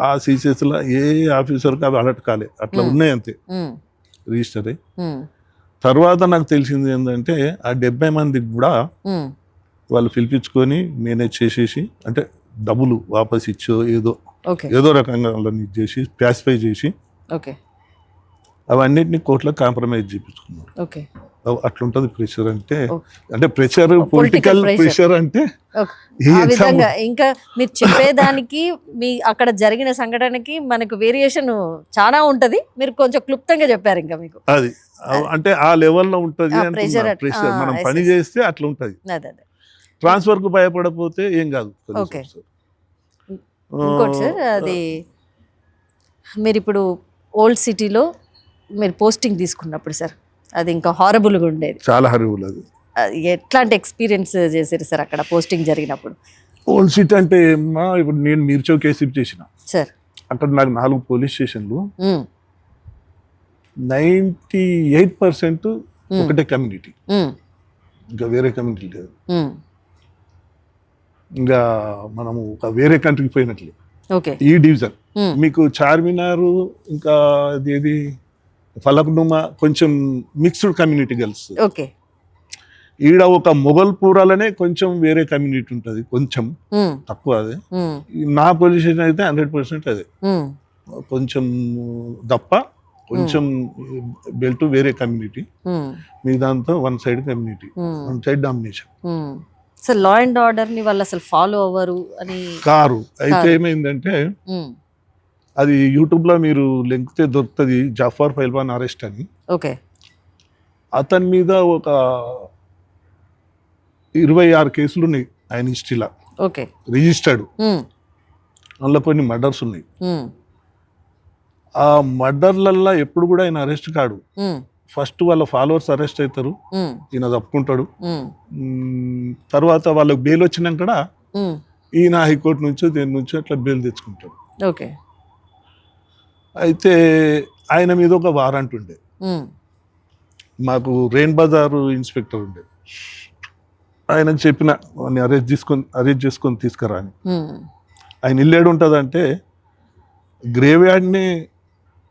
ఆ సీసీఎస్లో ఏ ఆఫీసర్కి అవి అలర్ట్ కాలే, అట్లా ఉన్నాయి అంతే రిజిస్టర్ అయ్యి. తర్వాత నాకు తెలిసింది ఏంటంటే, ఆ 70 మందికి కూడా వాళ్ళు పిలిపించుకొని మేనేజ్ చేసేసి, అంటే డబ్బులు వాపస్ ఇచ్చో ఏదో రకంగా వాళ్ళని ఇచ్చేసి ప్యాసిఫై చేసి అవన్నిటిని కోర్టులో కాంప్రమైజ్ చేయించుకున్నారు. అట్లుంటది ప్రెషర్ అంటే, అంటే ప్రెషర్, పొలిటికల్ ప్రెషర్ అంటే. ఇంకా మీరు చెప్పేదానికి మీ అక్కడ జరిగిన సంఘటనకి మనకు వేరియేషన్ చాలా ఉంటది. మీరు కొంచెం క్లుప్తంగా చెప్పారు, ఇంకా మీకు అది అంటే ఆ లెవెల్లో ఉంటది ప్రెషర్. మనం పని చేస్తే అట్లా ఉంటది. ట్రాన్స్ఫర్ కు భయపడపోతే ఏం కాదు. ఇంకోటి సార్, అది మీరు ఇప్పుడు ఓల్డ్ సిటీలో మీరు పోస్టింగ్ తీసుకున్నప్పుడు సార్, అది ఇంకా హారబుల్గా ఉండేది, చాలా హారబుల్. అది ఎట్లాంటి ఎక్స్పీరియన్స్ చేశారు సార్ అక్కడ పోస్టింగ్ జరిగినప్పుడు? ఓల్డ్ సిటీ అంటే ఇప్పుడు నేను మీర్చౌక్ కేసీపీ చేసిన సార్, అక్కడ నాకు 4 పోలీస్ స్టేషన్లు, 98% ఒకటే కమ్యూనిటీ, ఇంకా వేరే కమ్యూనిటీ లేదు. ఇంకా మనము ఒక వేరే కంట్రీకి పోయినట్లే. ఈ డివిజన్ మీకు చార్మినారు, ఇంకా ఏది ఫలక్నుమా, కొంచెం మిక్స్డ్ కమ్యూనిటీ గర్ల్స్. ఈడ ఒక మొగల్పూరాలనే కొంచెం వేరే కమ్యూనిటీ ఉంటుంది, కొంచెం ఉమ్, తక్కువ అదే. ఉమ్, నా పొజిషన్ అయితే 100% అదే, ఉమ్, కొంచెం దప్ప, కొంచెం బెల్ట్ వేరే కమ్యూనిటీ, ఉమ్, మీ దాంతో one side community, um, one side domination. Um. So law and order ని వాళ్ళు అసలు ఫాలో అవ్వరు అని. కారు అయితే కారు. ఏమైందంటే ఉమ్, అది యూట్యూబ్లో మీరు లెంకితే దొరుకుతుంది, జాఫర్ పైల్వాన్ అరెస్ట్ అని. ఓకే. అతని మీద ఒక 26 కేసులు ఉన్నాయి ఆయన హిస్టరీలో ఓకే. రిజిస్టర్డ్. ఉమ్, అందులో కొన్ని మర్డర్స్ ఉన్నాయి. ఉమ్, ఆ మర్డర్లల్లో ఎప్పుడు కూడా ఆయన అరెస్ట్ కాడు. ఉమ్, ఫస్ట్ వాళ్ళ ఫాలోవర్స్ అరెస్ట్ అవుతారు, ఉమ్, ఈయన తప్పుకుంటాడు. ఉమ్, తర్వాత వాళ్ళకి బెయిల్ వచ్చినాక ఉమ్, ఈయన హైకోర్టు నుంచో దేని నుంచో అట్లా బెయిల్ తెచ్చుకుంటాడు. ఓకే. అయితే ఆయన మీద ఒక వారెంట్ ఉండే. ఉమ్, మాకు రెయిన్ బజార్ ఇన్స్పెక్టర్ ఉండే, ఆయనకు చెప్పిన వాడిని అరెస్ట్ చేసుకొని తీసుకురా అని. ఉమ్, ఆయన ఇల్లు ఏడు ఉంటుందంటే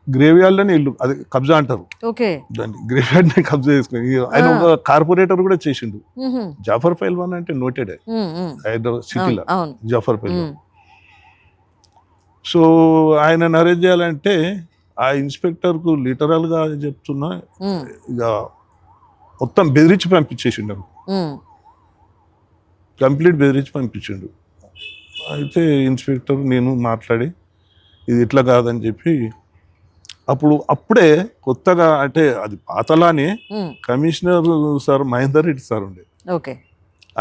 గ్రేవ్యార్డ్లోనే ఇల్లు, అది కబ్జా అంటారు ఓకే. దాన్ని, గ్రేవ్యార్డ్నే కబ్జా చేసుకుని. ఆయన ఒక కార్పొరేటర్ కూడా చేసిండు. ఉహు, జాఫర్ పైల్వాన్ అంటే నోటెడ్ ఉమ్, ఉమ్, హైదరాబాద్ సిటీలో, అవును. జాఫర్ పైల్వాన్. ఉమ్, సో ఆయన అరెస్ట్ చేయాలంటే ఆ ఇన్స్పెక్టర్కు లిటరల్గా చెప్తున్నా, ఉమ్, ఇక మొత్తం బెదిరించి పంపించేసిండు, ఉమ్, కంప్లీట్ బెదిరించి పంపించిండు. అయితే ఇన్స్పెక్టర్ నేను మాట్లాడి ఇది ఇట్లా కాదని చెప్పి, అప్పుడే కొత్తగా, అంటే అది పాతలానే ఉమ్, commissioner sir Mahender Reddy sir ఉండే. ఓకే.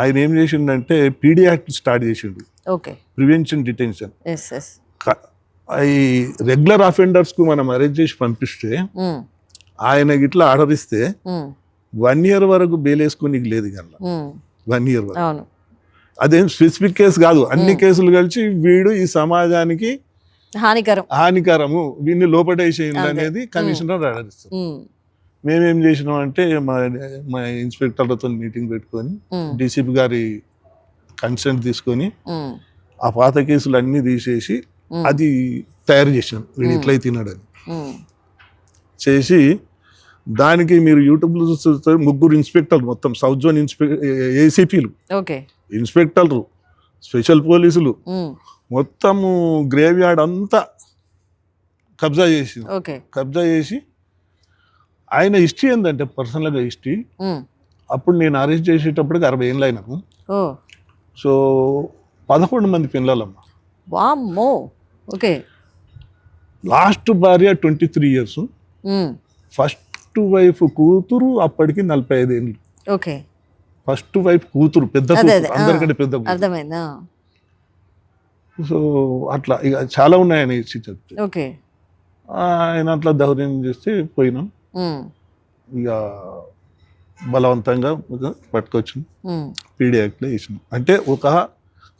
ఆయన ఏం చేసిండంటే పీడీ యాక్ట్ స్టార్ట్ చేసిండు, okay. Prevention detention. Yes yes. ఈ రెగ్యులర్ అఫెండర్స్కు మనం అరెస్ట్ చేసి పంపిస్తే ఉమ్, ఆయన ఇట్లా ఆర్డర్ ఇస్తే ఉమ్, 1 year వరకు బెయిల్ వేసుకోనికి లేదు కదా, ఉమ్, 1 year వరకు. అవును. అదేం స్పెసిఫిక్ కేసు కాదు, అన్ని కేసులు కలిసి వీడు ఈ సమాజానికి హానికరము, వీడిని లోపడేసేయండి అనేది కమిషనర్ ఆర్డర్ ఇస్తారు. ఉమ్, మేమేం చేసినాం అంటే మా ఇన్స్పెక్టర్లతో మీటింగ్ పెట్టుకొని ఉమ్, డీసీపీ గారి కన్సెంట్ తీసుకొని ఉమ్, ఆ పాత కేసులు అన్నీ తీసేసి ఉమ్, అది తయారు చేసినాం, వీడు ఇట్లయి తిన్నాడని ఉమ్, చేసి. దానికి మీరు యూట్యూబ్లో చూస్తే 3 ఇన్స్పెక్టర్లు, మొత్తం సౌత్ జోన్ ఏసీపీలు, ఓకే. ఇన్స్పెక్టర్లు, స్పెషల్ పోలీసులు, ఉమ్, మొత్తము గ్రేవ్ యార్డ్ అంతా కబ్జా చేసి ఓకే. ఆయన హిస్టరీ ఏంటంటే పర్సనల్గా హిస్టరీ, ఉమ్, అప్పుడు నేను అరెస్ట్ చేసేటప్పటికి 60 ఏళ్ళు అయినాకు. ఓ, సో 11 మంది పిల్లలమ్మ. వామ్మో. ఓకే. లాస్ట్ భార్య 23 years, ఉమ్, ఫస్ట్ వైఫ్ కూతురు అప్పటికి 45 ఏళ్ళు. ఓకే. ఫస్ట్ వైఫ్ కూతురు, పెద్ద అదే, కూతురు, అదే, అందరికంటే పెద్ద కూతురు. అర్థమైందా. సో అట్లా ఇక చాలా ఉన్నాయని ఇచ్చి చెప్తే ఓకే. ఆయన అట్లా దౌర్యం చేస్తే పోయినాం. ఉమ్, ఇక బలవంతంగా పట్టుకొచ్చాం, ఉమ్, పీడీ యాక్ట్లో వేసినాం. అంటే ఒక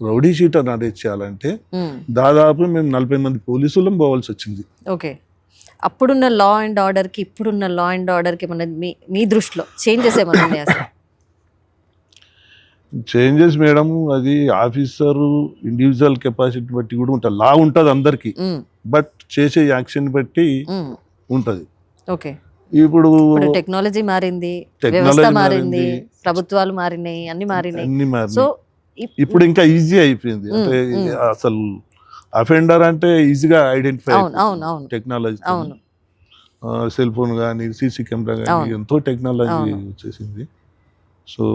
రౌడీ షీటర్ అరెస్ట్ చేయాలంటే ఉమ్, దాదాపు మేము 40 మంది పోలీసులం పోవాల్సి వచ్చింది. ఓకే. అప్పుడున్న లా అండ్ ఆర్డర్కి ఇప్పుడున్న లా అండ్ ఆర్డర్కి మన మీ దృష్టిలో చేంజెస్ ఏమైనా ఉన్నాయి అసలు? చేంజెస్ మేడం, అది ఆఫీసరు ఇండివిజువల్ కెపాసిటీ బట్టి కూడా ఉంటుంది, లా ఉంటుంది అందరికీ, ఉమ్, బట్ చేసే యాక్షన్ బట్టి ఉమ్, ఉంటుంది. ఓకే. ఇప్పుడు టెక్నాలజీ మారింది, టెక్నాలజీ వ్యవస్థ మారింది, మారింది, ప్రభుత్వాలు మారినాయి, అన్ని మారినాయి. అన్ని సో మారినాయి. ఇప్పుడు ఇంకా ఈజీ అయిపోయింది, అంటే అసలు అఫెండర్ అంటే ఈజీగా ఐడెంటిఫై అవును, అవును, అవును, టెక్నాలజీ. అవును, సెల్ ఫోన్ కానీ, సీసీ కెమెరా కానీ, ఎంతో టెక్నాలజీ వచ్చేసింది. సో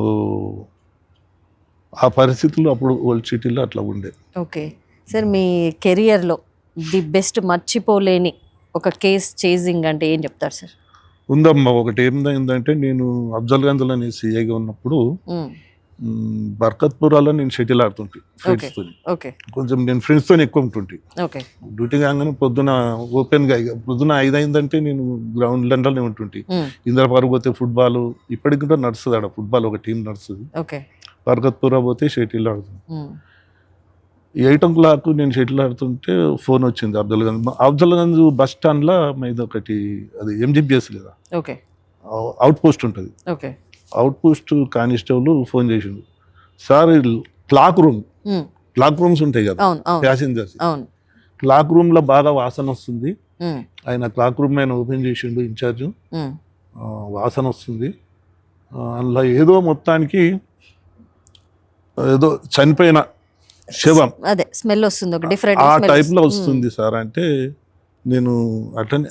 ఆ పరిస్థితులు అప్పుడు ఓల్డ్ సిటీలో అట్లా ఉండే. ఓకే. సార్, మీ కెరియర్లో ది బెస్ట్ మర్చిపోలేని ఒక కేస్ చేజింగ్ అంటే ఏం చెప్తారు సార్? ఉందమ్మా, ఒకటి ఏంటంటే నేను అఫ్జల్గంజ్లో నేను సిఐగా ఉన్నప్పుడు బర్కత్పురాలో నేను షటిల్ ఆడుతుంటే ఫ్రెండ్స్తో. ఓకే. కొంచెం నేను ఫ్రెండ్స్తో ఎక్కువ ఉంటుంటే, ఓకే. డ్యూటీ కాగానే పొద్దున ఓపెన్గా, పొద్దున 5 అయిందంటే నేను గ్రౌండ్లలోనే ఉంటుంటే. ఇంద్రపారు పోతే ఫుట్బాల్, ఇప్పటికి కూడా నడుస్తుంది ఆడ ఫుట్బాల్, ఒక టీం నడుస్తుంది. ఓకే. బర్కత్పురా పోతే షటిల్ ఆడుతుంది. 8 o'clock నేను షటిల్ ఆడుతుంటే ఫోన్ వచ్చింది అఫ్జల్గంజ్ బస్ స్టాండ్లో ఇది ఒకటి, అది ఎంజీబీఎస్ లేదా, ఓకే, అవుట్ పోస్ట్ ఉంటుంది. Okay. Out post constable phone చేసిండు, సార్ క్లాక్ రూమ్స్ ఉంటాయి కదా ప్యాసింజర్స్, క్లాక్ రూమ్లో బాగా వాసన వస్తుంది, ఆయన క్లాక్ రూమ్ ఆయన ఓపెన్ చేసిండు ఇన్ఛార్జ్, వాసన వస్తుంది, అందులో ఏదో మొత్తానికి ఏదో చనిపోయిన శవం అదే స్మెల్ వస్తుంది ఒక డిఫరెంట్ ఆ టైప్లో వస్తుంది సార్. అంటే నేను అట్లనే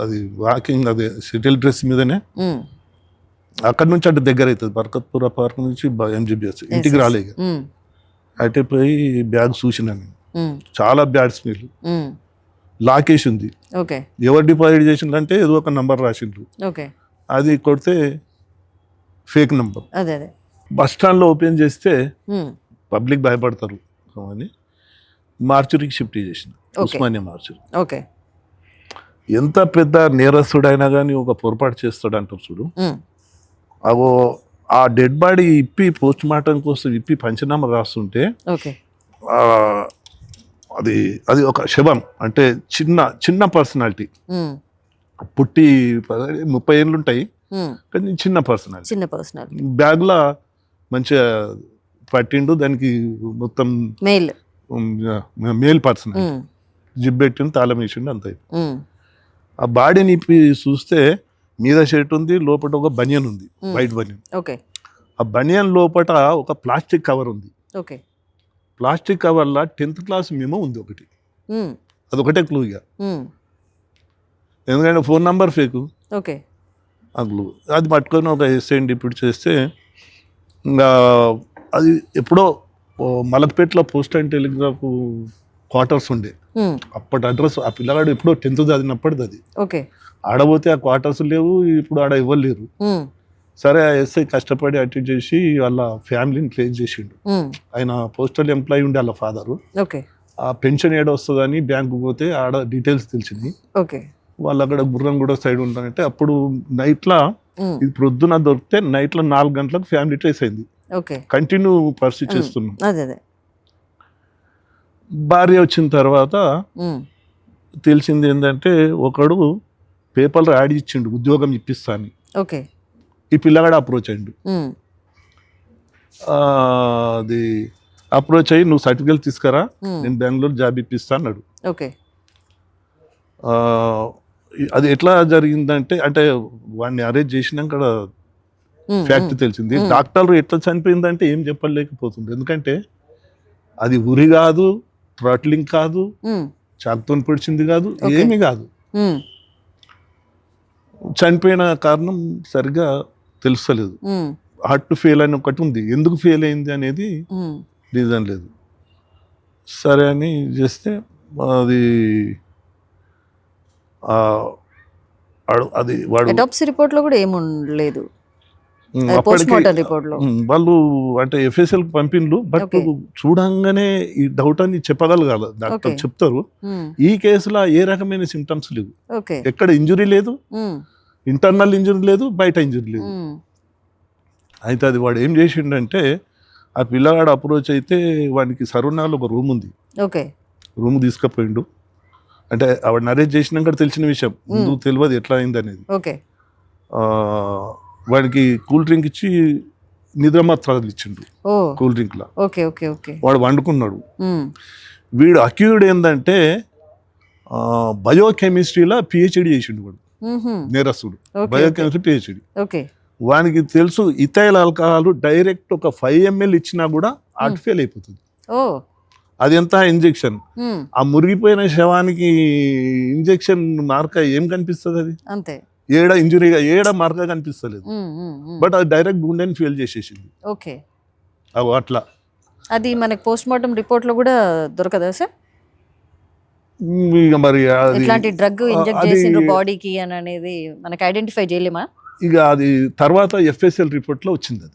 అది వాకింగ్ అదే షటిల్ డ్రెస్ మీదనే అక్కడ నుంచి అంటే దగ్గర అవుతుంది బర్కత్పుర పార్క్ నుంచి MGBS ఇంటికి రాలేదు. అయితే పోయి బ్యాగ్ చూసినాను, చాలా బ్యాడ్ స్మెల్, లాకేసి ఉంది. ఎవరు డిపాజిట్ చేసిందంటే ఏదో ఒక నంబర్ రాసిండ్రు, అది కొడితే ఫేక్ నంబర్. బస్ స్టాండ్లో ఓపెన్ చేస్తే పబ్లిక్ భయపడతారు అని మార్చురీకి షిఫ్ట్ చేసిన, ఉస్మానియా మార్చురీ. ఎంత పెద్ద నేరస్తుడైనా కానీ ఒక పొరపాటు చేస్తాడు అంటారు చూడు, అవో ఆ డెడ్ బాడీ ఇప్పి పోస్ట్ మార్టం కోసం ఇప్పి పంచనామా రాస్తుంటే అది అది ఒక శవం. అంటే చిన్న చిన్న పర్సనాలిటీ, పుట్టి 30 ఏళ్ళు ఉంటాయి కానీ చిన్న పర్సనాలిటీ. బ్యాగ్లో మంచిగా పట్టిండు, దానికి మొత్తం మేల్ పర్సనాలిటీ, జిబ్బెట్టిండు, తాళం వేసిండు, అంత. ఆ బాడీని ఇప్పి చూస్తే మీద షర్ట్ ఉంది, లోపల ఒక బనియన్ ఉంది, వైట్ బనియన్. ఆ బనియన్ లోపల ఒక ప్లాస్టిక్ కవర్ ఉంది. ప్లాస్టిక్ కవర్లో 10th క్లాస్ మెమో ఉంది ఒకటి, అదొకటే క్లూ. ఇక ఎందుకంటే ఫోన్ నంబర్ ఫేకు, ఆ క్లూ. అది పట్టుకొని ఒక SI డిప్యూట్ చేస్తే ఇంకా అది ఎప్పుడో మలక్పేటలో పోస్ట్ అండ్ టెలిగ్రాఫ్ క్వార్టర్స్ ఉండే, అప్పటి అడ్రస్. ఆ పిల్లగాడు ఎప్పుడో 10th చదివినప్పటిది అది. ఆడపోతే ఆ క్వార్టర్స్ లేవు, ఇప్పుడు ఆడ ఇవ్వలేరు. సరే ఆ SI కష్టపడి అటెండ్ చేసి వాళ్ళ ఫ్యామిలీని ట్రేస్ చేసిండు. ఆయన పోస్టల్ ఎంప్లాయీ ఉండే వాళ్ళ ఫాదరు. ఆ పెన్షన్ ఏడ వస్తుందని బ్యాంకు పోతే ఆడ డీటెయిల్స్ తెలిసింది. వాళ్ళు అక్కడ గుర్రంగూడ సైడ్ ఉంటారంటే అప్పుడు నైట్లో, ఇది ప్రొద్దున దొరికితే నైట్లో 4 గంటలకు ఫ్యామిలీ ట్రేస్ అయింది. కంటిన్యూ పర్సూ చేస్తున్నాం. భార్య వచ్చిన తర్వాత తెలిసింది ఏంటంటే ఒకడు పేపర్లో యాడ్ ఇచ్చిండు ఉద్యోగం ఇప్పిస్తాను. ఈ పిల్లగాడు అప్రోచ్ అయ్యిండు. అది అప్రోచ్ అయ్యి నువ్వు సర్టిఫికేట్ తీసుకురా, నేను బెంగళూరు జాబ్ ఇప్పిస్తా అన్నాడు. అది ఎట్లా జరిగిందంటే, అంటే వాడిని అరేంజ్ చేసినాక ఫ్యాక్ట్ తెలిసింది. డాక్టర్లు ఎట్లా చనిపోయిందంటే ఏం చెప్పలేకపోతుంది, ఎందుకంటే అది ఉరి కాదు, థ్రాట్లింగ్ కాదు, చాకుతో పొడిచింది కాదు, ఏమీ కాదు. చనిపోయిన కారణం సరిగ్గా తెలుస్తలేదు. హార్ట్ ఫెయిల్ అని ఒకటి ఉంది, ఎందుకు ఫెయిల్ అయింది అనేది రీజన్ లేదు. సరే అని చేస్తే అది అది వాడు అటాప్సీ రిపోర్ట్లో కూడా ఏముండలేదు, వాళ్ళు అంటే FSL పంపిండ్రు. బట్ చూడంగానే ఈ డౌట్ అని చెప్పగలగాలి, డాక్టర్ చెప్తారు. ఈ కేసులో ఏ రకమైన సిమ్టమ్స్ లేవు, ఎక్కడ ఇంజురీ లేదు, ఇంటర్నల్ ఇంజురీ లేదు, బయట ఇంజురీ లేదు. అయితే అది వాడు ఏం చేసిండంటే, ఆ పిల్లగాడు అప్రోచ్ అయితే వాడికి సరౌండింగ్లో ఒక రూమ్ ఉంది, రూమ్ తీసుకుపోయిండు. అంటే వాడిని అరేంజ్ చేసినాక తెలిసిన విషయం, ముందు తెలియదు ఎట్లా అయింది అనేది. వాడికి కూల్ డ్రింక్ ఇచ్చి నిద్ర మాత్రాలు ఇచ్చిండు కూల్ డ్రింక్ లా. వాడు వండుకున్నాడు. వీడు అక్యూజ్డ్ ఏంటంటే బయోకెమిస్ట్రీలో PhD చేసిండు వాడు, నేరస్తుడు. Biochemistry PhD. వానికి తెలుసు ఇథైల్ ఆల్కహాల్ డైరెక్ట్ ఒక 5 ml ఇచ్చినా కూడా హార్ట్ ఫెయిల్ అయిపోతుంది. అది ఎంత ఇంజెక్షన్, ఆ మురిగిపోయిన శవానికి ఇంజెక్షన్ మార్క ఏం కనిపిస్తుంది, అది అంతే, ఏడ ఇంజురీగా ఏడ మార్క కనిపిస్తలేదు. బట్ అది డైరెక్ట్ గుండెని ఫెయిల్ చేసేసింది. అట్లా అది మనకి పోస్ట్ మార్టం రిపోర్ట్ లో కూడా దొరకదా సార్? ఇక మరి ఇట్లాంటి డ్రగ్ ఇంజెక్ట్ చేసిండ్రు బాడీకి అని అనేది మనకి ఐడెంటిఫై చేయలేమా? ఇక అది తర్వాత FSL రిపోర్ట్ లో వచ్చింది.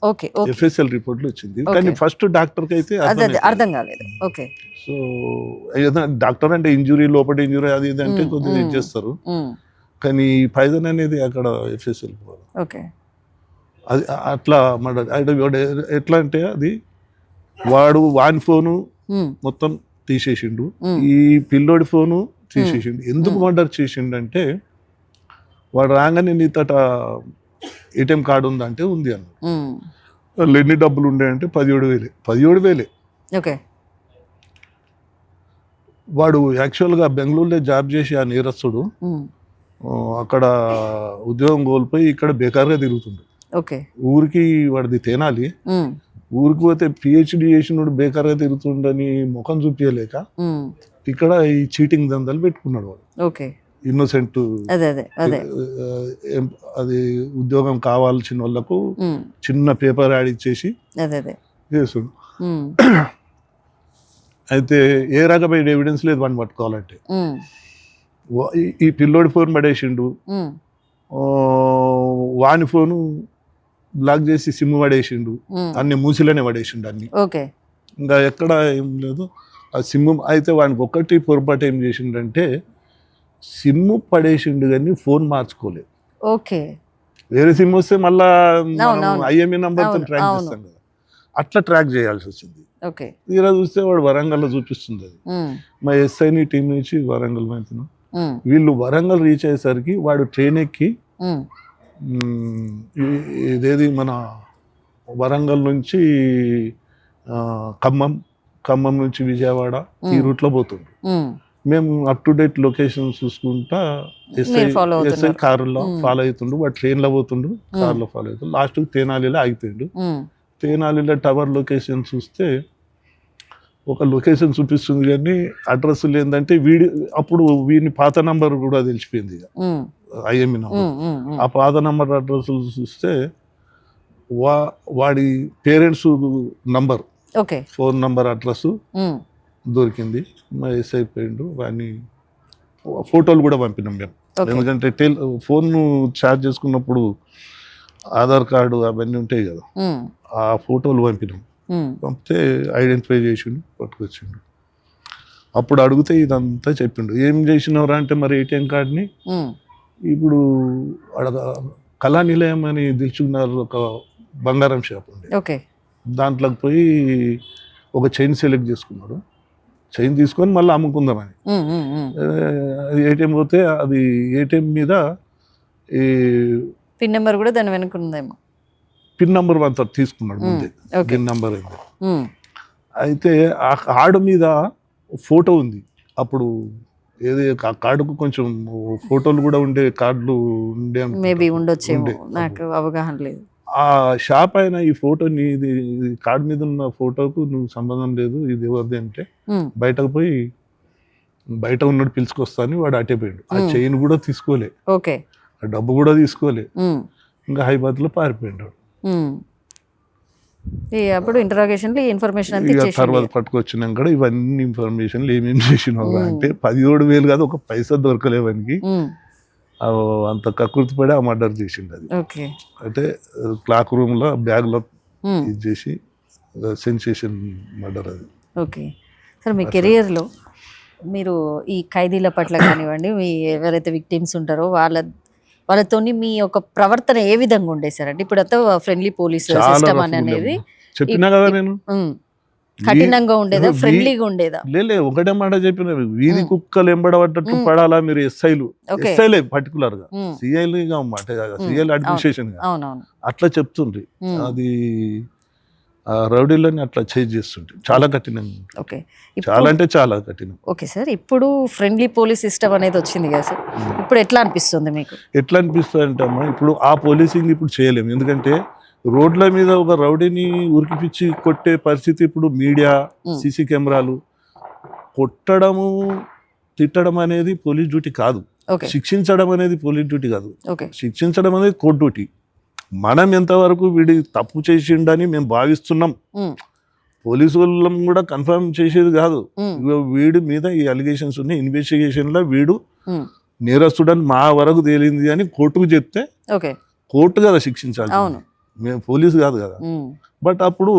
FSL రిపోర్ట్ లో వచ్చింది, కానీ ఫస్ట్ డాక్టర్ కి అయితే అర్థం కాలేదు. సో డాక్టర్ అంటే ఇంజురీ, లోపల ఇంజురీ అది ఇది అంటే కొద్దిగా చేస్తారు, కానీ పైజన్ అనేది అక్కడ FSL. అది అట్లా ఎట్లా అంటే అది వాడు వాని ఫోను మొత్తం తీసేసిండు, ఈ పిల్లోడి ఫోను తీసేసిండు. ఎందుకు మర్డర్ చేసిండు అంటే, వాడు రాగానే నీతట ATM కార్డు ఉందంటే ఉంది అన్న, ఎన్ని డబ్బులు ఉండే అంటే 17,000. వాడు యాక్చువల్గా బెంగళూరులో జాబ్ చేసి ఆ నేరస్తుడు అక్కడ ఉద్యోగం కోల్పోయి ఇక్కడ బేకార్గా తిరుగుతుండు. ఓకే. ఊరికి వాడిది తేనాలి, ఊరికి పోతే పిహెచ్డి చేసినోడు బేకార్గా తిరుగుతుండని ముఖం చూపించలేక ఇక్కడ ఈ చీటింగ్ దందాలు పెట్టుకున్నాడు వాడు. ఓకే. ఇన్నోసెంట్ అదే అదే అదే అది ఉద్యోగం కావాల్సిన వాళ్ళకు చిన్న పేపర్ యాడ్ ఇచ్చేసి అదే అదే చేస్తుండు. అయితే ఏ రకమైన ఎవిడెన్స్ లేదు వాడిని పట్టుకోవాలంటే. ఈ పిల్లోడి ఫోన్ పడేసిండు, వాని ఫోను బ్లాక్ చేసి సిమ్ పడేసిండు, అన్ని మూసిలోనే పడేసిండు అన్ని. ఓకే. ఇంకా ఎక్కడ ఏం లేదు ఆ సిమ్. అయితే వానికి ఒక్కటి పొరపాటు ఏం చేసిండంటే సిమ్ పడేసిండు కానీ ఫోన్ మార్చుకోలేదు. ఓకే. వేరే సిమ్ వస్తే మళ్ళా ఐఎంఈ నంబర్తో ట్రాక్ చేస్తాం కదా, అట్లా ట్రాక్ చేయాల్సి వచ్చింది. ఓకే. తీరా చూస్తే వాడు వరంగల్లో చూపిస్తుంది. అది మా ఎస్ఐని టీం నుంచి వరంగల్ వెళ్తున్నాం. వీళ్ళు వరంగల్ రీచ్ అయ్యేసరికి వాడు ట్రైన్ ఎక్కి ఇదేది మన వరంగల్ నుంచి ఖమ్మం నుంచి విజయవాడ ఈ రూట్లో పోతుండ్రు. మేము అప్ టు డేట్ లొకేషన్ చూసుకుంటా ఎస్ఐ కారులో ఫాలో అవుతుండు, వాడు ట్రైన్లో పోతుండు, కారులో ఫాలో అవుతుండు. లాస్ట్కి తేనాలిలో ఆగిపోయిండు. తేనాలిలో టవర్ లొకేషన్ చూస్తే ఒక లొకేషన్ చూపిస్తుంది కానీ అడ్రస్ లేదంటే అప్పుడు వీని పాత నంబర్ కూడా తెలిసిపోయింది, ఐఎంఈ నంబర్. ఆ పాత నంబర్ అడ్రస్ చూస్తే వాడి parents number, phone number, address దొరికింది. మా ఎస్ఐ పోయిండు, వాడిని ఫోటోలు కూడా పంపినాం మేము. ఎందుకంటే ఫోన్ ఛార్జ్ చేసుకున్నప్పుడు ఆధార్ కార్డు అవన్నీ ఉంటాయి కదా, ఆ ఫోటోలు పంపినాం. పంపితే ఐడెంటిఫై చేసిండు, పట్టుకొచ్చిండు. అప్పుడు అడిగితే ఇదంతా చెప్పిండు. ఏం చేసినవరా అంటే మరి ఏటీఎం కార్డ్ని ఇప్పుడు కళానిలయం అని దిల్చుకున్నారు, ఒక బంగారం షాప్ ఉంది, దాంట్లోకి పోయి ఒక చైన్ సెలెక్ట్ చేసుకున్నాడు. చైన్ తీసుకొని మళ్ళీ అమ్ముకుందామని ఏటీఎం పోతే అది ఏటీఎం మీద ఈ పిన్ నెంబర్ కూడా దాని వెనుకుందేమో, పిన్ నెంబర్ అంతా తీసుకున్నాడు ముందే, పిన్ నెంబర్ అయింది. అయితే ఆ కార్డు మీద ఫోటో ఉంది. అప్పుడు ఏది ఆ కార్డుకు కొంచెం ఫోటోలు కూడా ఉండే కార్డులు ఉండే, మేబీ ఉండొచ్చేమో, నాకు అవగాహన లేదు. ఆ షాప్ అయినా ఈ ఫోటోని, ఇది కార్డు మీద ఉన్న ఫోటోకు నువ్వు సంబంధం లేదు, ఇది ఎవరిది అంటే బయటకు పోయి బయట ఉన్నాడు పిలుచుకొస్తా అని వాడు అటేపోయాడు. ఆ చైన్ కూడా తీసుకోలే, ఆ డబ్బు కూడా తీసుకోలే, ఇంకా హైదరాబాద్లో పారిపోయాడు. అప్పుడు ఇంటరాగేషన్ ఇన్ఫర్మేషన్ తర్వాత పట్టుకొచ్చినాం కూడా ఇవన్నీ ఇన్ఫర్మేషన్లు ఏమేమి చేసినావు అంటే 17,000 కాదు, ఒక పైసా దొరకలేవనికి అంత కకృతి పడి ఆ మర్డర్ చేసిండు. అది అయితే క్లాక్ రూమ్ లో బ్యాగ్ లో ఇది చేసి సెన్సేషన్ మర్డర్ అది. ఓకే సార్, మీ కెరియర్లో మీరు ఈ ఖైదీల పట్ల కానివ్వండి, మీ ఎవరైతే విక్టిమ్స్ ఉంటారో వాళ్ళతోని మీ యొక్క ప్రవర్తన ఏ విధంగా ఉండేది సార్? అంటే ఇప్పుడు అంతా ఫ్రెండ్లీ పోలీస్ సిస్టమ్ అనేది చెప్పినా కదా నేను, కఠినంగా ఉండేదా, ఫ్రెండ్లీగా ఉండేదా? లే ఒకటే మాట చెప్పిన, వీధి కుక్కలు ఎంబడబడ్డట్టు పడాలా మీరు ఎస్ఐలే పర్టికులర్ గా, సిఐలు సిఐలు అడ్మినిస్ట్రేషన్ అట్లా చెప్తుండ్రి. అది రౌడీలని అట్లా చేంజ్ చేస్తుంటే చాలా కఠినంగా, చాలా అంటే చాలా కఠినం. ఓకే సార్, ఇప్పుడు ఫ్రెండ్లీ పోలీస్ సిస్టమ్ అనేది వచ్చింది కదా సార్, ఇప్పుడు ఎట్లా అనిపిస్తుంది మీకు? ఎట్లా అనిపిస్తుంది అంటే అమ్మా, ఇప్పుడు ఆ పోలీసింగ్ ఇప్పుడు చేయలేము. ఎందుకంటే రోడ్ల మీద ఒక రౌడీని ఉరికిపిచ్చి కొట్టే పరిస్థితి ఇప్పుడు మీడియా, సీసీ కెమెరాలు. కొట్టడము తిట్టడం అనేది పోలీస్ డ్యూటీ కాదు, శిక్షించడం అనేది పోలీస్ డ్యూటీ కాదు, శిక్షించడం అనేది కోర్టు డ్యూటీ. మనం ఎంతవరకు వీడి తప్పు చేసిండని మేము భావిస్తున్నాం, పోలీసు వాళ్ళం కూడా కన్ఫర్మ్ చేసేది కాదు. వీడి మీద ఈ అలిగేషన్స్ ఉన్నాయి, ఇన్వెస్టిగేషన్ లో వీడు నేరస్తుడని మా వరకు తేలింది అని కోర్టుకు చెప్తే కోర్టు కదా శిక్షించాలి, మేము పోలీసు కాదు కదా. బట్ అప్పుడు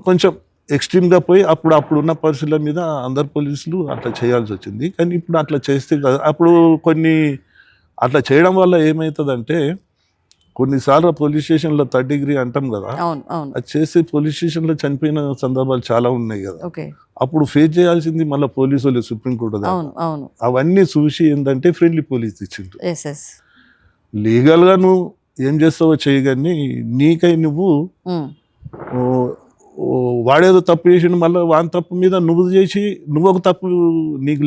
కొంచెం ఎక్స్ట్రీమ్గా పోయి అప్పుడున్న పరిస్థితుల మీద అందరు పోలీసులు అట్లా చేయాల్సి వచ్చింది. కానీ ఇప్పుడు అట్లా చేస్తే కదా, అప్పుడు కొన్ని అట్లా చేయడం వల్ల ఏమవుతుందంటే కొన్నిసార్లు పోలీస్ స్టేషన్లో 3rd degree అంటాం కదా, అది చేసి పోలీస్ స్టేషన్లో చనిపోయిన సందర్భాలు చాలా ఉన్నాయి కదా. అప్పుడు ఫేస్ చేయాల్సింది మళ్ళీ పోలీసు వాళ్ళు, సుప్రీంకోర్టు. అవన్నీ చూసి ఏంటంటే ఫ్రెండ్లీ పోలీస్ ఇచ్చిండ్రు. లీగల్గా నువ్వు ఏం చేస్తావో చేయగాని నీకై నువ్వు వాడేదో తప్పు చేసిండు, మళ్ళీ వాని తప్పు మీద నువ్వు చేసి నువ్వు ఒక తప్పు, నీకు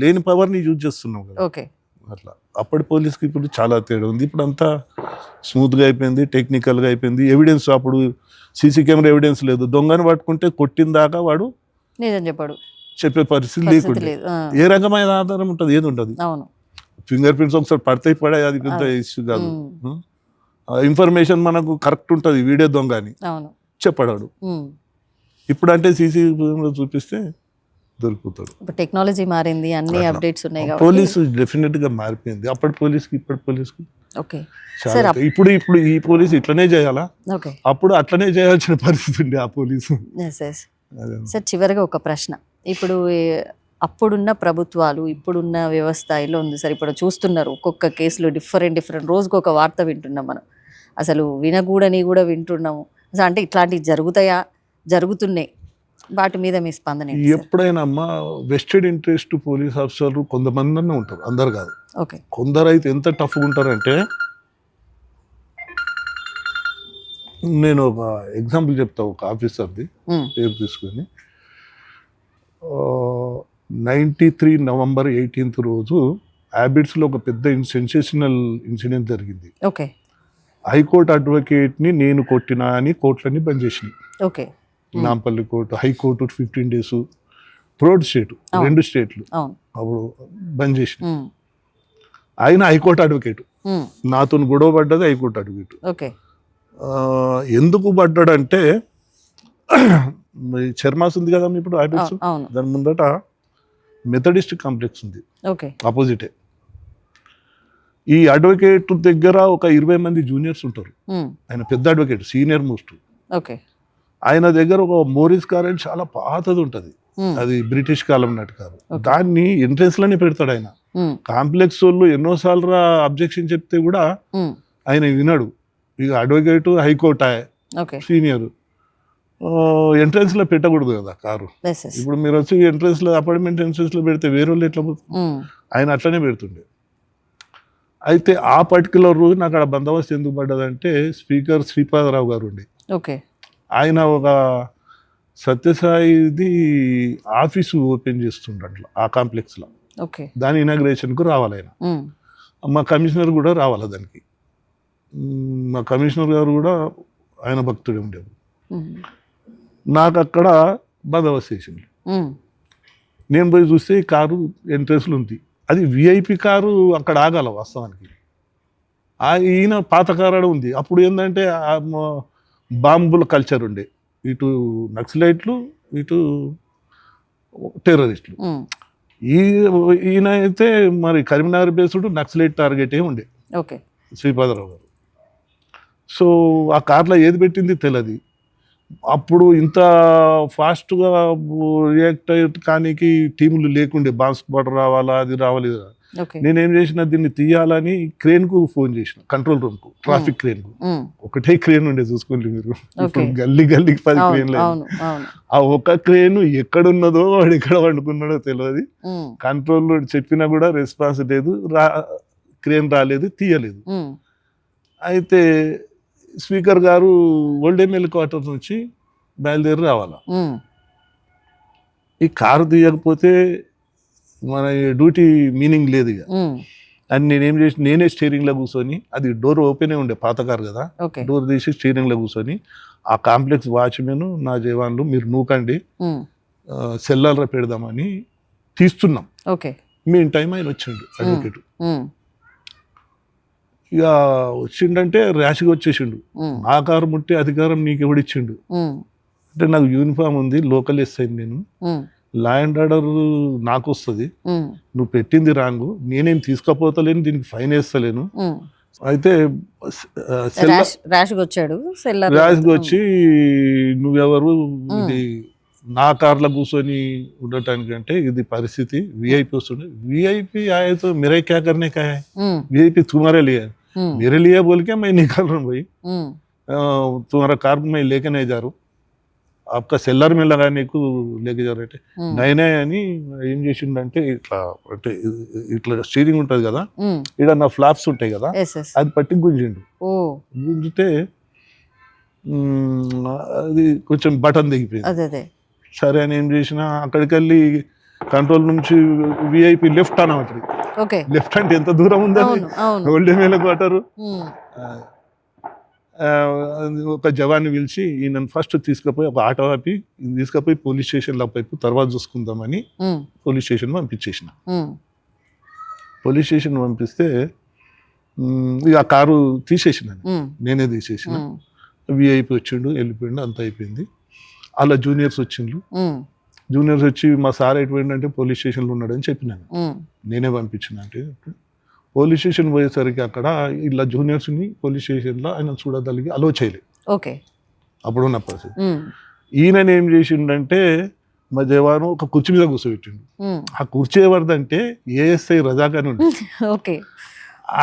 లేని పవర్ని యూజ్ చేస్తున్నావు కదా. అట్లా అప్పటి పోలీస్కి ఇప్పుడు చాలా తేడా ఉంది. ఇప్పుడు అంతా స్మూత్గా అయిపోయింది, టెక్నికల్గా అయిపోయింది. ఎవిడెన్స్ అప్పుడు సీసీ కెమెరా ఎవిడెన్స్ లేదు. దొంగని పట్టుకుంటే కొట్టిన దాకా వాడు నిజం చెప్పాడు, చెప్పే పరిస్థితి పరిస్థితి లేకుండా లేదు. ఏ రకమైన ఆధారం ఉంటుంది, ఏది ఉంటుంది. అవును. ఫింగర్ ప్రింట్స్ ఒకసారి పడితే పడే, అది పెద్ద ఇష్యూ కాదు. ఇన్ఫర్మేషన్ మనకు కరెక్ట్ ఉంటుంది, వీడియో దొంగ అని అవును చెప్పడాడు. ఇప్పుడు అంటే సీసీ చూపిస్తే దొరికిపోతాడు. ఇప్పుడు టెక్నాలజీ మారింది, అన్ని అట్లా. అప్డేట్స్ ఉన్నాయి కాబట్టి పోలీసు డెఫినెట్ గా మారిపోయింది. అప్పటి పోలీస్కి ఇప్పటి పోలీస్కి ఓకే చాలా సార్. తేడా. ఇప్పుడు ఈ పోలీసు ఇట్లనే చేయాలా, ఓకే అప్పుడు అట్లనే చేయాల్సిన పరిస్థితి ఉంది ఆ పోలీసు. ఎస్ ఎస్ సార్, చివరిగా ఒక ప్రశ్న. ఇప్పుడు అప్పుడున్న ప్రభుత్వాలు ఇప్పుడున్న వ్యవస్థ ఇలా ఉంది సార్. ఇప్పుడు చూస్తున్నారు ఒక్కొక్క కేసులో డిఫరెంట్ రోజుకు ఒక వార్త వింటున్నాం మనం. అసలు వినకూడని కూడా వింటున్నాము. అసలు అంటే ఇట్లాంటివి జరుగుతాయా, జరుగుతున్నాయి, వాటి మీద మీ స్పందన ఏంటి సార్? ఎప్పుడైనా అమ్మా వెస్టెడ్ ఇంట్రెస్ట్ పోలీస్ ఆఫీసర్లు కొంతమంది ఉంటారు, అందరు కాదు. ఓకే. కొందరు అయితే ఎంత టఫ్గా ఉంటారంటే, నేను ఒక ఎగ్జాంపుల్ చెప్తా. ఒక ఆఫీసర్ది పేరు తీసుకొని, 93 November 18th రోజు హ్యాబిట్స్లో ఒక పెద్ద సెన్సేషనల్ ఇన్సిడెంట్ జరిగింది. ఓకే. హైకోర్టు అడ్వకేట్ని నేను కొట్టినా అని కోర్టులన్నీ బంద్ చేసినాయి. Okay. Nampally court, high court 15 days, third state, 2 స్టేట్లు అప్పుడు బంద్ చేసినాయి. ఆయన హైకోర్టు అడ్వకేట్, నాతో గొడవ పడ్డది హైకోర్టు అడ్వకేట్. ఓకే. ఎందుకు పడ్డాడంటే, చర్మాస్ ఉంది కదా ఇప్పుడు హ్యాబిట్స్, దాని ముందట మెథడిస్ట్ కాంప్లెక్స్ ఉంది, ఓకే, ఆపోజిటే. ఈ అడ్వకేట్ దగ్గర ఒక 20 మంది జూనియర్స్ ఉంటారు. ఆయన పెద్ద అడ్వకేట్, సీనియర్ మోస్ట్. ఓకే. ఆయన దగ్గర ఒక మోరిస్ కార్ అని చాలా పాతది ఉంటుంది, అది బ్రిటిష్ కాలం నాటి కారు. దాన్ని ఎంట్రెన్స్ లోనే పెడతాడు ఆయన. కాంప్లెక్స్ వాళ్ళు ఎన్నోసార్లు అబ్జెక్షన్ చెప్తే కూడా ఆయన విన్నాడు. ఇక అడ్వకేట్, హైకోర్టు సీనియర్, ఎంట్రెన్స్ లో పెట్టకూడదు కదా కారు. ఇప్పుడు మీరు వచ్చి ఎంట్రెన్స్ లో, అపార్ట్మెంట్ ఎంట్రెన్స్ లో పెడితే వేరే వాళ్ళు ఎట్లా పోతుంది, ఆయన అట్లనే పెడుతుండే. అయితే ఆ పర్టికులర్ రోజు నాకు అక్కడ బందోబస్తు ఎందుకు పడ్డదంటే, స్పీకర్ శ్రీపాదరావు గారు ఉండి, ఆయన ఒక సత్యసాయిది ఆఫీసు ఓపెన్ చేస్తుండ్రు ఆ కాంప్లెక్స్లో. దాని ఇనాగ్రేషన్కు రావాలి ఆయన. మా కమిషనర్ కూడా రావాలి దానికి. మా కమిషనర్ గారు కూడా ఆయన భక్తుడే ఉండేది. నాకు అక్కడ బందోబస్తు చేసింది. నేను పోయి చూస్తే ఈ కారు ఎంట్రెన్స్లో ఉంది. అది విఐపి కారు, అక్కడ ఆగాల వాస్తవానికి. ఈయన పాత కారు ఉంది. అప్పుడు ఏంటంటే బాంబుల కల్చర్ ఉండే, ఇటు నక్సలైట్లు, ఇటు టెర్రరిస్టులు. ఈయన అయితే మరి కరీంనగర్ బేస్డ్ నక్సలైట్ టార్గెటే ఉండే శ్రీపాదరావు గారు. సో ఆ కార్లో ఏది పెట్టింది తెలియదు. అప్పుడు ఇంత ఫాస్ట్గా రియాక్ట్ కానీకి టీములు లేకుండే, బాంబ్ స్క్వాడ్ రావాలా, అది రావాలి. నేనేం చేసిన, దీన్ని తీయాలని క్రేన్కు ఫోన్ చేసిన, కంట్రోల్ రూమ్కు, ట్రాఫిక్ క్రేన్కు. ఒకటే క్రేన్ ఉండే, చూసుకోండి మీరు. ఇప్పుడు గల్లీకి 10 క్రేన్లు. ఆ ఒక క్రేన్ ఎక్కడున్నదో, వాడు ఎక్కడ వండుకున్నాడో తెలియదు. కంట్రోల్ చెప్పినా కూడా రెస్పాన్స్ లేదు, క్రేన్ రాలేదు, తీయలేదు. అయితే స్పీకర్ గారు ఓల్డ్ ఎమ్మెల్యే క్వార్టర్ నుంచి బయలుదేరి రావాలా. ఈ కారు తీయకపోతే మన డ్యూటీ మీనింగ్ లేదు ఇక అని నేనేం చేసి, నేనే స్టీరింగ్లో కూర్చొని, అది డోర్ ఓపెనే ఉండే, పాత కారు కదా, డోర్ తీసి స్టీరింగ్లో కూర్చొని, ఆ కాంప్లెక్స్ వాచ్మెన్, నా జవాన్లు, మీరు నూకండి సెల్లర్లో పెడదామని తీస్తున్నాం. మెయిన్ టైం ఆయన వచ్చిండు అడ్వకేట్. ఇక వచ్చిండంటే ర్యాష్గా వచ్చేసిండు. నా కారు ముట్టే అధికారం నీకు ఎవడిచ్చిండు అంటే, నాకు యూనిఫామ్ ఉంది, లోకల్ ఎస్ఐ, నేను లా అండ్ ఆర్డర్ నాకు వస్తుంది, నువ్వు పెట్టింది రాంగు, నేనేం తీసుకపోతలేను, దీనికి ఫైన్ వేస్తలేను. అయితే ర్యాష్గా వచ్చి, నువ్వెవరు, ఇది నా కార్లో కూర్చొని ఉండటానికంటే, ఇది పరిస్థితి, విఐపి వస్తుండే, విఐపి आए तो मेरा क्या करने का है, विआईपी तुम्हारे लिए, मेरे लिए बोल के मैं निकाल रहा हूँ भाई, तुम्हारा कार मैं लेके नहीं जा रहा हूँ, आपका సెల్లర్ में लगाने को लेके जा रहे నైనే అని ఏం చేసిండంటే, ఇట్లా అంటే ఇట్లా స్టీరింగ్ ఉంటుంది కదా, ఇక్కడ నా ఫ్లాప్స్ ఉంటాయి కదా, అది పట్టి గుంజిండు. గుంజితే అది కొంచెం బటన్ దిగిపోయింది. సరే అని ఏం చేసిన, అక్కడికి వెళ్ళి కంట్రోల్ నుంచి విఐపి లెఫ్ట్ అనవట్రి. ఓకే. లెఫ్ట్ అంటే ఎంత దూరం ఉందని అవును అవును. ఓల్డేమేల క్వార్టరు. ఉమ్, ఒక జవాన్ని పిలిచి ఈయన ఫస్ట్ తీసుకుపోయి ఒక ఆటో ఆపి ఈయన తీసుకుపోయి పోలీస్ స్టేషన్లో వైపు తర్వాత చూసుకుందామని ఉమ్, పోలీస్ స్టేషన్ పంపించేసిన. ఉమ్, పోలీస్ స్టేషన్ పంపిస్తే ఇక ఆ కారు తీసేసినాను, ఉమ్, నేనే తీసేసిన. ఉమ్, విఐపి వచ్చిండు, వెళ్ళిపోయిండు, అంత అయిపోయింది. అలా జూనియర్స్ వచ్చిండ్రు. ఉమ్, జూనియర్స్ వచ్చి మా సార్ ఎటుపోయిందంటే పోలీస్ స్టేషన్లో ఉన్నాడని చెప్పినాను, ఉమ్, నేనే పంపించిన. అంటే పోలీస్ స్టేషన్ పోయేసరికి అక్కడ ఇలా జూనియర్స్ని పోలీస్ స్టేషన్లో ఆయన చూడగలిగి అలో చేయలేదు ఓకే. అప్పుడున్న పరిస్థితి. ఉమ్, ఈయన ఏం చేసిండంటే మా జవాను ఒక కుర్చీ మీద కూర్చోబెట్టిండు. ఉమ్, ఆ కుర్చీ ఎవరిదంటే ఏఎస్ఐ రజాక్ అని ఉండే, ఓకే.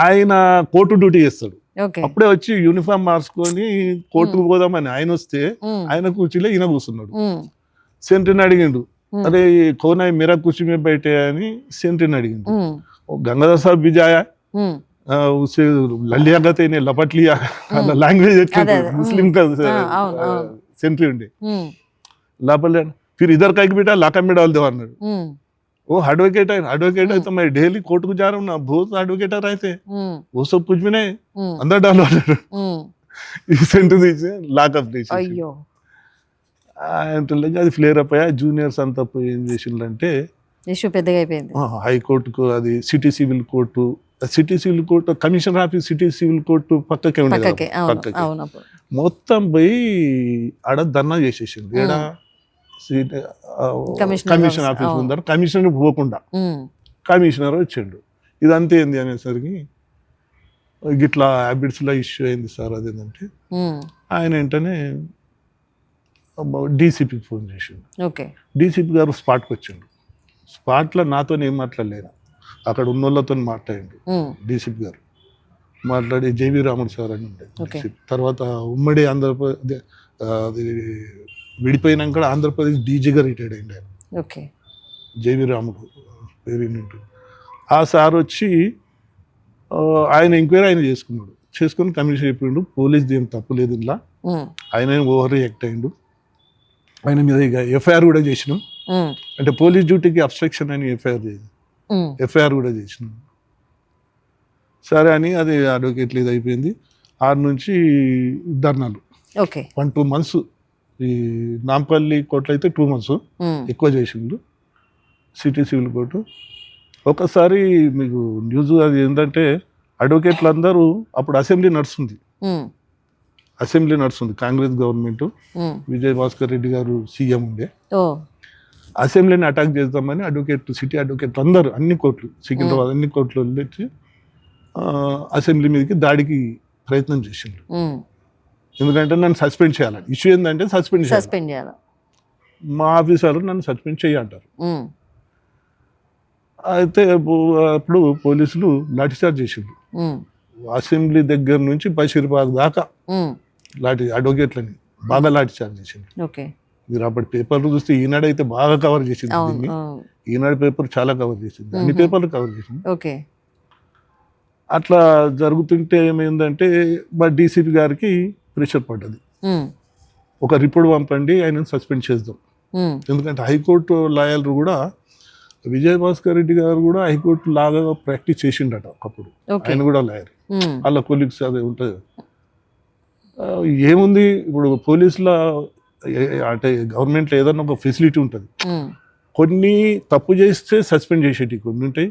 ఆయన కోర్టు డ్యూటీ చేస్తాడు. ఓకే. అప్పుడే వచ్చి యూనిఫామ్ మార్చుకొని కోర్టుకు పోదామని ఆయన వస్తే ఉమ్, ఆయన కుర్చీలో ఈయన కూర్చున్నాడు. ఉమ్, సెంట్రీని అడిగిండు, ఉమ్, అరే కోనాయి మీరా కుర్చీ మీద బయటే అని సెంట్రీని అడిగిండు. ఉమ్, గంగాధర్ సాబ్ भी जाया, ఉమ్, उससे ललिया गते ने लपट लिया. అలా లాంగ్వేజ్ అదే, ఎట్లా అదే. ముస్లిం అవును, అవును. సెంట్రీ ఉండే ఉమ్, लापट फिर इधर का बेटा लाका में डाल दो అన్నాడు. ఉమ్, वो एडवोकेट है, एडवोकेट है तो मैं डेली कोर्ट को जा रहा हूँ ना, बहुत एडवोकेट रहते, ఉమ్, वो सब कुछ भी नहीं, ఉమ్, अंदर डालो అన్నాడు. ఉమ్, ఈ సెంటర్ తీసి లాకప్ తీసి అయ్యో. అది ఫ్లేర్ అప్ అయ్యా. జూనియర్స్ అంతా పోయి ఏం చేసిందంటే ఇష్యూ పెద్దగా అయిపోయింది. హైకోర్టుకు, అది city civil court, city civil court commissioner office, city civil court పక్కకే ఉండేది. పక్కకే. అవును పక్కకే అవును. అప్పుడు మొత్తం పోయి ఆడ ధర్నా చేసేసింది. ఏడా కమిషనర్ ఆఫీస్ ముందర. కమిషనర్ పోకుండా ఉమ్, కమిషనర్ వచ్చిండు. ఇదంతా ఏంది అనేసరికి గిట్లా హ్యాబిట్స్లో ఇష్యూ అయింది సార్ అదేంటంటే, ఉమ్, ఆయన వెంటనే డీసీపీకి ఫోన్ చేసిండు. ఓకే. డీసీపీ గారు స్పాట్కి వచ్చిండు. స్పాట్లో నాతో ఏం మాట్లాడలేను, అక్కడ ఉన్న వాళ్ళతో మాట్లాడిండు ఉమ్, డీసీపీ గారు. మాట్లాడి జేవీ రాముడు సార్ అని ఉండే ఓకే. DCP. తర్వాత ఉమ్మడి ఆంధ్రప్రదేశ్ అది విడిపోయినాక ఆంధ్రప్రదేశ్ డీజీగా రిటైర్డ్ అయింది ఆయన, ఓకే. జేవీ రాముడు పేరు ఉంటుంది. ఆ సార్ వచ్చి ఆయన ఎంక్వైరీ ఆయన చేసుకుని కమిషన్ చెప్పిండు, పోలీస్ ఏం తప్పు లేదు ఇలా, ఉమ్, ఆయన ఓవర్ రియాక్ట్ అయిండు. ఆయన మీద ఇక ఎఫ్ఐఆర్ కూడా చేసినాం. ఉమ్, అంటే పోలీస్ డ్యూటీకి అబ్స్ట్రక్షన్ అని ఎఫ్ఐఆర్ కూడా చేసినాం. సరే అని అది అడ్వకేట్లు ఇది అయిపోయింది. 6 నుంచి ధర్నాలు ఓకే. 1-2 months. ఈ నాంపల్లి కోర్టులో అయితే 2 months ఉమ్, ఎక్కువ చేసిండు. సిటీ సివిల్ కోర్టు ఒకసారి మీకు న్యూస్ అది ఏంటంటే, అడ్వకేట్లు అందరూ అప్పుడు అసెంబ్లీ నడుస్తుంది, ఉమ్, కాంగ్రెస్ గవర్నమెంట్, ఉమ్, విజయ్ భాస్కర్ రెడ్డి గారు సీఎం ఉండే. ఓ, అసెంబ్లీని అటాక్ చేద్దామని సిటీ అడ్వకేట్లు అందరూ అన్ని కోర్టులు, సికింద్రాబాద్ అన్ని కోర్టులు వచ్చి అసెంబ్లీ మీదకి దాడికి ప్రయత్నం చేసిండ్రు. ఉమ్, ఎందుకంటే నన్ను సస్పెండ్ చేయాలని. ఇష్యూ ఏంటంటే సస్పెండ్ చేయాలి. మా ఆఫీసర్లు నన్ను సస్పెండ్ చేయంటారు. ఉమ్, అయితే అప్పుడు పోలీసులు లాఠీచార్జ్ చేసిండ్రు. ఉమ్, అసెంబ్లీ దగ్గర నుంచి బషీర్బాగ్ దాకా ఉమ్, అడ్వకేట్లని బాగా లాఠీచార్జ్ చేసిండ్రు. ఓకే. మీరు అప్పటి పేపర్లు చూస్తే ఈనాడు అయితే బాగా కవర్ చేసింది అవును దీన్ని. అవును. ఈనాడు పేపర్ చాలా కవర్ చేసింది, అన్ని పేపర్లు కవర్ చేసింది. ఓకే. అట్లా జరుగుతుంటే ఏమైందంటే మా డీసీపీ గారికి ప్రెషర్ పడ్డది, ఉమ్, ఒక రిపోర్ట్ పంపండి, ఆయనను సస్పెండ్ చేద్దాం. ఉమ్, ఎందుకంటే హైకోర్టు లాయర్లు కూడా, విజయ్ భాస్కర్ రెడ్డి గారు కూడా హైకోర్టు లాగా ప్రాక్టీస్ చేసిండట ఒకప్పుడు, ఓకే. ఆయన కూడా లాయర్, ఉమ్, వాళ్ళ కొలీగ్స్ అదే ఉంటుంది. ఏముంది ఇప్పుడు పోలీసుల అంటే గవర్నమెంట్లో ఏదన్నా ఒక ఫెసిలిటీ ఉంటుంది. ఉమ్, కొన్ని తప్పు చేస్తే సస్పెండ్ చేసేటి కొన్ని ఉంటాయి,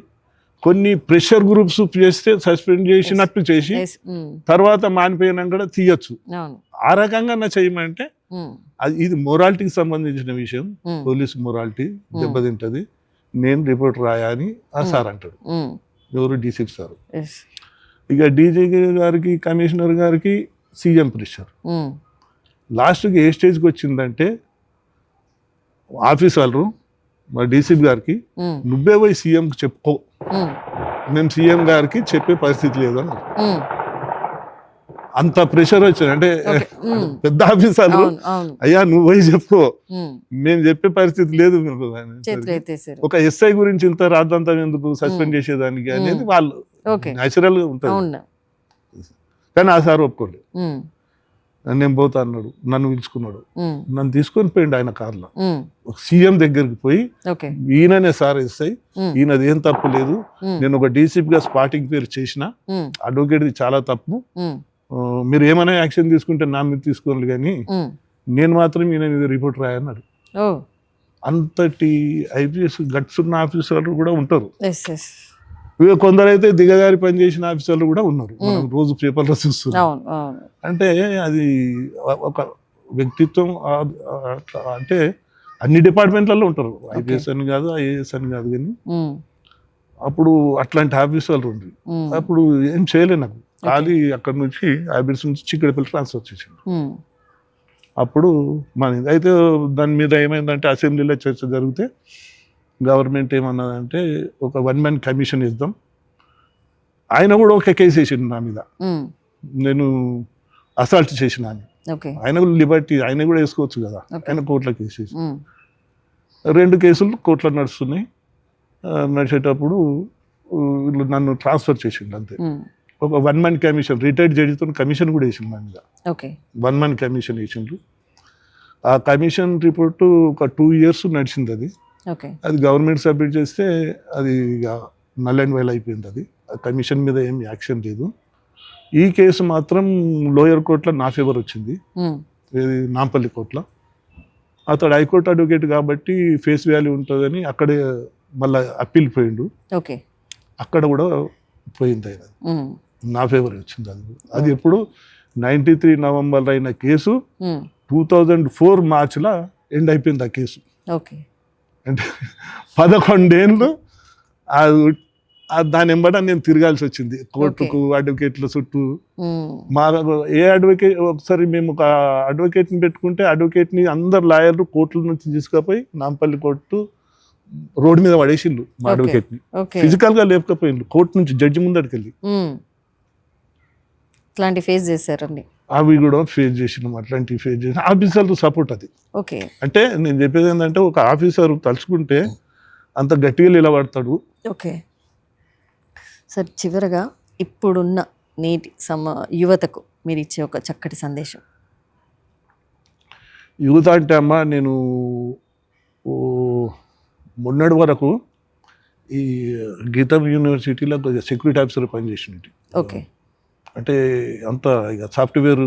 కొన్ని ప్రెషర్ గ్రూప్స్ చేస్తే సస్పెండ్ చేసినట్టు చేసి yes, ఉమ్, తర్వాత మానిపోయినా కూడా తీయచ్చు. అవును. ఆ రకంగా నా చేయమంటే ఉమ్, అది ఇది మొరాలిటీకి సంబంధించిన విషయం, ఉమ్, పోలీసు మొరాలిటీ దెబ్బతింటది, నేను రిపోర్ట్ రాయా అని ఆ సార్ అంటాడు. ఉమ్, ఎవరు డీసీపీ సార్. yes, ఇక డీజీ గారికి, కమిషనర్ గారికి సీఎం ప్రెషర్. ఉమ్, లాస్ట్కి ఏ స్టేజ్కి వచ్చిందంటే ఆఫీసర్లు మా డీసీపీ గారికి, ఉమ్, నువ్వే పోయి సీఎంకి చెప్పుకో, ఉమ్, మేము సీఎం గారికి చెప్పే పరిస్థితి లేదు అన్నారు. ఉమ్, అంత ప్రెషర్ వచ్చింది. అంటే ఓకే. ఉమ్, పెద్ద ఆఫీసర్లు, అవును అవును. అయ్యా నువ్వు పోయి చెప్పుకో, ఉమ్, మేము చెప్పే పరిస్థితి లేదు మీకు అని. చేతులు ఎత్తేసారు. ఒక ఎస్ఐ గురించి ఇంత రాద్దంతం ఎందుకు సస్పెండ్ చేసేదానికి అనేది వాళ్ళు ఓకే. న్యాచురల్ గా ఉంటుంది. అవును. కానీ ఆ సార్ ఒప్పుకోలేదు. ఉమ్, నేను పోతా అన్నాడు, నన్ను పిలుచుకున్నాడు, ఉమ్, నన్ను తీసుకొని పోయిండు ఆయన కార్లో. ఉమ్, సీఎం దగ్గరికి పోయి ఓకే. ఈయననే సార్ ఎస్ఐ, ఉమ్, ఈయనది ఏం తప్పు లేదు, ఉమ్, నేను ఒక డీసీపీగా స్పాటింగ్ పేరు చేసిన, ఉమ్, అడ్వకేట్ది చాలా తప్పు, ఉమ్, మీరు ఏమైనా యాక్షన్ తీసుకుంటే నా మీద తీసుకోవాలి కానీ ఉమ్. నేను మాత్రం ఈయన మీద రిపోర్ట్ రాయన్నాడు. ఓ అంతటి ఐపీఎస్ గట్స్ ఉన్న ఆఫీసర్లు కూడా ఉంటారు. Yes yes. ఇక కొందరైతే దిగజారి పనిచేసిన ఆఫీసర్లు కూడా ఉన్నారు, మనం రోజు పేపర్లో చూస్తున్నాం. అవును అవును. అంటే అది ఒక వ్యక్తిత్వం, అంటే అన్ని డిపార్ట్మెంట్లలో ఉంటారు, ఐపీఎస్ అని కాదు, ఐఏఎస్ అని కాదు, కానీ ఉమ్, అప్పుడు అట్లాంటి ఆఫీసర్లు ఉండి ఉమ్, అప్పుడు ఏం చేయలేదు నాకు. ఖాళీ అక్కడ నుంచి ఐబీఎస్ నుంచి చిక్కడపల్లి ట్రాన్స్ఫర్ చేసింది. ఉమ్, అప్పుడు మన అయితే దాని మీద ఏమైందంటే అసెంబ్లీలో చర్చ జరిగితే గవర్నమెంట్ ఏమన్నదంటే ఒక 1 man కమిషన్ ఇద్దాం. ఆయన కూడా ఒక కేసు వేసిండు నా మీద, ఉమ్, నేను అసాల్ట్ చేసిన అని. ఓకే. ఆయన కూడా లిబర్టీ, ఆయన కూడా వేసుకోవచ్చు కదా, Okay. ఆయన కోర్టులో కేసు వేసి ఉమ్, 2 కేసులు కోర్టులో నడుస్తున్నాయి. నడిచేటప్పుడు వీళ్ళు నన్ను ట్రాన్స్ఫర్ చేసిండు అంతే. ఉమ్, ఒక 1 man కమిషన్, రిటైర్డ్ జడ్జితో కమిషన్ కూడా వేసిండు నా మీద. ఓకే. 1 man కమిషన్ వేసిండ్రు. ఆ కమిషన్ రిపోర్టు ఒక 2 years నడిచింది అది. ఓకే. అది గవర్నమెంట్ సబ్మిట్ చేస్తే అది నల్ అండ్ వైల్ అయిపోయింది. అది ఆ కమిషన్ మీద ఏం యాక్షన్ లేదు. ఈ కేసు మాత్రం లోయర్ కోర్టులో నా ఫేవర్ వచ్చింది, ఉమ్, ఇది నాంపల్లి కోర్టులో. అతడు హైకోర్టు అడ్వకేట్ కాబట్టి ఫేస్ వాల్యూ ఉంటుందని అక్కడే మళ్ళీ అప్పీల్ పోయిండు, ఓకే. అక్కడ కూడా పోయింది ఆయన, ఉమ్, నా ఫేవర్ వచ్చింది. అది ఎప్పుడు 93 November అయిన కేసు ఉమ్, 2004 Marchలో ఎండ్ అయిపోయింది ఆ కేసు. ఓకే. అంటే 11 ఏళ్ళు దాని ఎంబట నేను తిరగాల్సి వచ్చింది కోర్టుకు, అడ్వకేట్ల చుట్టూ. ఉమ్, మా ఏ అడ్వకేట్, ఒకసారి మేము ఒక అడ్వకేట్ని పెట్టుకుంటే అడ్వకేట్ని అందరు లాయర్లు కోర్టుల నుంచి తీసుకుపోయి నాంపల్లి కోర్టు రోడ్డు మీద పడేసిండ్రు మా Okay. అడ్వకేట్ని, ఓకే. ఫిజికల్గా లేపకపోయిండ్రు కోర్టు నుంచి జడ్జి ముందరికి వెళ్ళి. ఉమ్, ఇట్లాంటి ఫేస్ చేశారండి. అవి కూడా ఫేస్ చేసినాం, అట్లాంటివి ఫేస్ చేసిన ఆఫీసర్లు సపోర్ట్ అది. ఓకే. అంటే నేను చెప్పేది ఏంటంటే ఒక ఆఫీసర్ తలుచుకుంటే అంత గట్టిగా నిలబడతాడు. ఓకే సార్, చివరగా ఇప్పుడున్న నేటి యువతకు మీరు ఇచ్చే ఒక చక్కటి సందేశం. యువత అంటే అమ్మ, నేను మొన్నటి వరకు ఈ గీతం యూనివర్సిటీలో సెక్యూరిటీ ఆఫీసర్ పనిచేసినట్టు. ఓకే. అంటే అంత ఇక సాఫ్ట్వేర్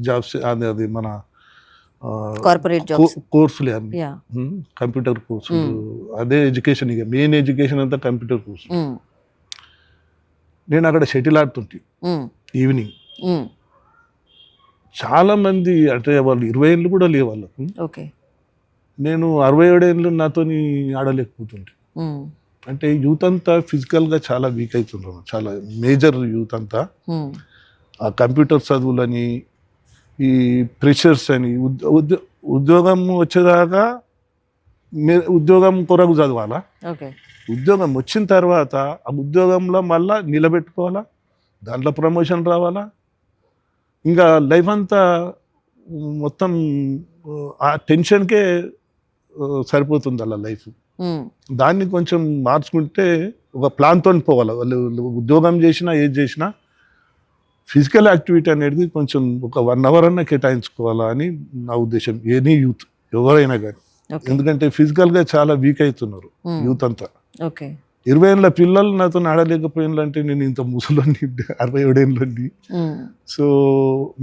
జాబ్స్, అది మన కార్పొరేట్ జాబ్స్, కోర్సులే అన్ని, యా. కంప్యూటర్ కోర్సులు, అదే ఎడ్యుకేషన్, ఇక మెయిన్ ఎడ్యుకేషన్ అంతా కంప్యూటర్ కోర్సు. ఉమ్, నేను అక్కడ షటిల్ ఆడుతుంటే ఉమ్, ఈవినింగ్ ఉమ్, చాలా మంది, అంటే వాళ్ళు 20 ఏళ్ళు కూడా లేవు వాళ్ళకు. ఓకే. నేను 67 ఏళ్ళు నాతోని ఆడలేకపోతుంటే. ఉమ్, అంటే యూత్ అంతా ఫిజికల్గా చాలా వీక్ అవుతున్నారు, చాలా మేజర్ యూత్ అంతా. ఉమ్, ఆ కంప్యూటర్ చదువులని, ఈ ప్రెషర్స్ అని, ఉద్యోగం వచ్చేదాకా ఉద్యోగం కొరకు చదవాలా, ఓకే. ఉద్యోగం వచ్చిన తర్వాత ఆ ఉద్యోగంలో మళ్ళా నిలబెట్టుకోవాలా, దాంట్లో ప్రమోషన్ రావాలా, ఇంకా లైఫ్ అంతా మొత్తం ఆ టెన్షన్కే సరిపోతుంది అలా లైఫ్. ఉమ్, దాన్ని కొంచెం మార్చుకుంటే ఒక ప్లాన్తో పోవాలి. వాళ్ళు ఉద్యోగం చేసినా ఏది చేసినా ఫిజికల్ యాక్టివిటీ అనేది కొంచెం ఒక 1 hour అన్న కేటాయించుకోవాలా అని నా ఉద్దేశం, ఎనీ యూత్ ఎవరైనా కానీ. ఓకే. ఎందుకంటే ఫిజికల్గా చాలా వీక్ అవుతున్నారు ఉమ్, యూత్ అంతా. ఓకే. 20 ఏళ్ళ పిల్లలు నాతో ఆడలేకపోయినంటే నేను ఇంత ముసలోని 67 ఏళ్ళండి. ఉమ్, సో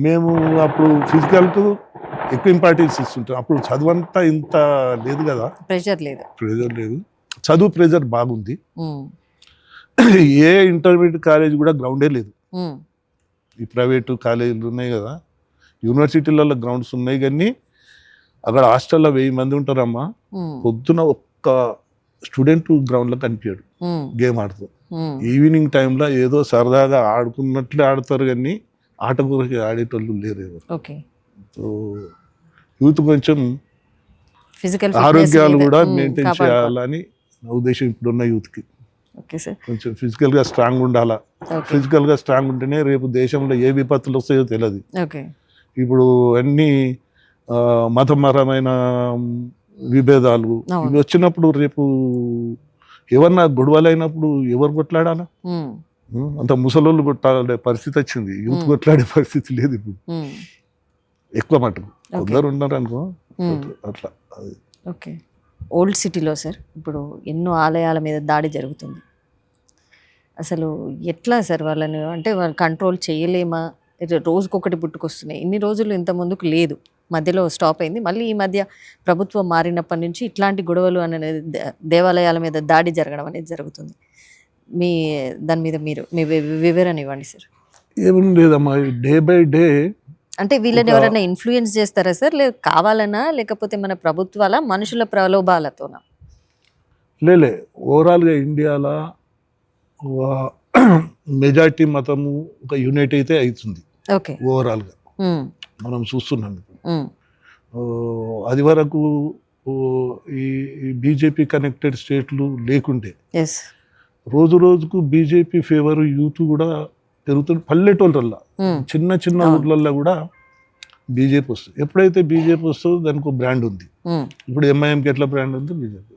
మేము అప్పుడు ఫిజికల్కు ఎక్కువ ఇంపార్టెన్స్ ఇస్తుంటాం. అప్పుడు చదువు అంతా ఇంత లేదు కదా, ప్రెషర్ లేదు. ప్రెజర్ లేదు, చదువు ప్రెజర్ బాగుంది. ఉమ్, ఏ ఇంటర్మీడియట్ కాలేజ్ కూడా గ్రౌండే లేదు. ఉమ్, ఈ ప్రైవేటు కాలేజీలు ఉన్నాయి కదా, యూనివర్సిటీలలో గ్రౌండ్స్ ఉన్నాయి, కానీ అక్కడ హాస్టల్లో 1000 మంది ఉంటారమ్మా. ఉమ్, పొద్దున ఒక్క స్టూడెంట్ గ్రౌండ్లో కనిపించాడు ఉమ్, గేమ్ ఆడుతూ. ఉమ్, ఈవినింగ్ టైంలో ఏదో సరదాగా ఆడుకున్నట్లే ఆడతారు, కానీ ఆట గురించి ఆడేటోళ్ళు లేరు ఎవరు. ఓకే. సో యూత్ కొంచెం ఫిజికల్ ఆరోగ్యాలు కూడా మెయింటైన్ చేయాలని నా ఉద్దేశం ఇప్పుడున్న యూత్కి. Okay sir. కొంచెం ఫిజికల్గా స్ట్రాంగ్ ఉండాలా. ఓకే. ఫిజికల్గా స్ట్రాంగ్ ఉంటేనే రేపు దేశంలో ఏ విపత్తులు వస్తాయో తెలియదు. ఓకే. ఇప్పుడు అన్ని మతపరమైన విభేదాలు అవును. ఇవి వచ్చినప్పుడు రేపు ఏమన్నా గొడవలు అయినప్పుడు ఎవరు కొట్లాడాలా? ఉమ్, అంత ముసలోళ్ళు కొట్లాడే పరిస్థితి వచ్చింది, యూత్ కొట్లాడే పరిస్థితి లేదు ఇప్పుడు. ఉమ్, ఎక్కువ మటుకు కొందరు ఉన్నారు అనుకో అట్లా అది. ఓకే. ఓల్డ్ సిటీలో సార్ ఇప్పుడు ఎన్నో ఆలయాల మీద దాడి జరుగుతుంది. అసలు ఎట్లా సార్ వాళ్ళని అంటే వాళ్ళు కంట్రోల్ చేయలేమా? రోజుకొకటి పుట్టుకొస్తున్నాయి. ఇన్ని రోజులు ఇంత ముందుకు లేదు, మధ్యలో స్టాప్ అయింది. మళ్ళీ ఈ మధ్య ప్రభుత్వం మారినప్పటి నుంచి ఇట్లాంటి గొడవలు అనేది దేవాలయాల మీద దాడి జరగడం అనేది జరుగుతుంది. దాని మీద మీరు మీ వివరణ ఇవ్వండి సార్. ఏమీ లేదమ్మా, డే బై డే అంటే వీళ్ళని ఎవరైనా ఇన్ఫ్లుయెన్స్ చేస్తారా సార్? లేదు కావాలనా, లేకపోతే మన ప్రభుత్వాల మనుషుల ప్రలోభాలతోనా? లేలే, ఓవరాల్గా ఇండియాలో మెజారిటీ మతము ఒక యూనిట్ అయితే అవుతుంది ఓకే. ఓవరాల్గా మనం చూస్తున్నాం ఇప్పుడు. అది వరకు ఈ బీజేపీ కనెక్టెడ్ స్టేట్లు లేకుంటే రోజు రోజుకు బీజేపీ ఫేవర్ యూత్ కూడా పెరుగుతుంది. పల్లెటూళ్ళల్లో చిన్న చిన్న ఊర్లలో కూడా బీజేపీ వస్తుంది. ఎప్పుడైతే బీజేపీ వస్తుందో దానికి ఒక బ్రాండ్ ఉంది. ఇప్పుడు ఎంఐఎంకి ఎట్లా బ్రాండ్ ఉంది, బీజేపీ.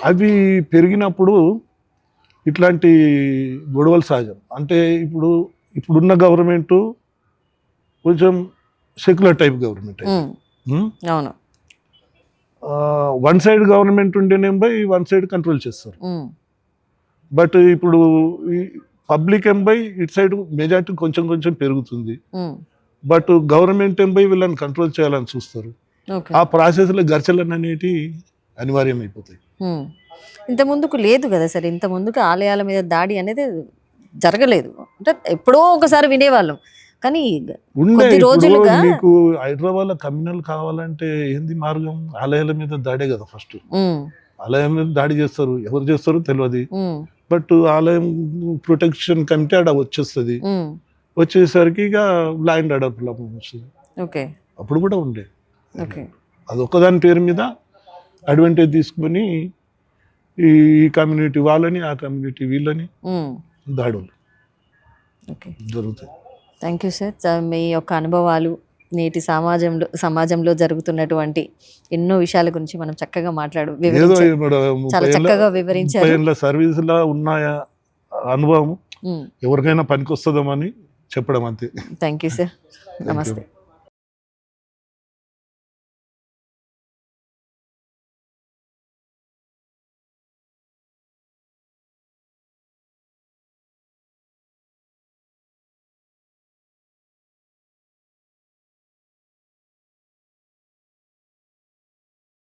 అవి పెరిగినప్పుడు ఇట్లాంటి గొడవలు సహజం. అంటే ఇప్పుడున్న గవర్నమెంట్ కొంచెం సెక్యులర్ టైప్ గవర్నమెంట్. అవును. వన్ సైడ్ గవర్నమెంట్ ఉంటేనేమో వన్ సైడ్ కంట్రోల్ చేస్తారు. బట్ ఇప్పుడు పబ్లిక్ ఎంబై ఇటు సైడ్ మెజార్టీ కొంచెం కొంచెం పెరుగుతుంది. బట్ గవర్నమెంట్ ఎంబై వీళ్ళని కంట్రోల్ చేయాలని చూస్తారు. ఆ ప్రాసెస్లో ఘర్షణలు అనేవి అనివార్యం అయిపోతాయి. ఇంత ముందుకు లేదు కదా సార్, ఇంత ముందుకు ఆలయాల మీద దాడి అనేది జరగలేదు. అంటే ఎప్పుడో ఒకసారి వినేవాళ్ళం, కానీ కొద్ది రోజులుగా మీకు హైదరాబాద్ లో కమ్యూనల్ కావాలంటే ఏంది మార్గం? ఆలయాల మీద దాడే కదా ఫస్ట్. ఆలయం మీద దాడి చేస్తారు, ఎవరు చేస్తారో తెలియదు. బట్ ఆలయం ప్రొటెక్షన్ కమిటీ ఆడ వచ్చేస్తుంది. వచ్చేసరికి ఇక లా అండ్ ఆర్డర్ ప్రాబ్లం వస్తుంది. అప్పుడు కూడా ఉండే అది ఒక్కదాని పేరు మీద అడ్వాంటేజ్ తీసుకొని ఈ కమ్యూనిటీ వాళ్ళని, ఆ కమ్యూనిటీ వీళ్ళని దాడులు జరుగుతాయి. Thank you sir. మీ యొక్క అనుభవాలు, నేటి సమాజంలో జరుగుతున్నటువంటి ఎన్నో విషయాల గురించి మనం చక్కగా చాలా చక్కగా వివరించారు. సర్వీసులో ఉన్న అనుభవం ఎవరికైనా పనికొస్తుందని చెప్పడం అంతే. Thank you sir. నమస్తే.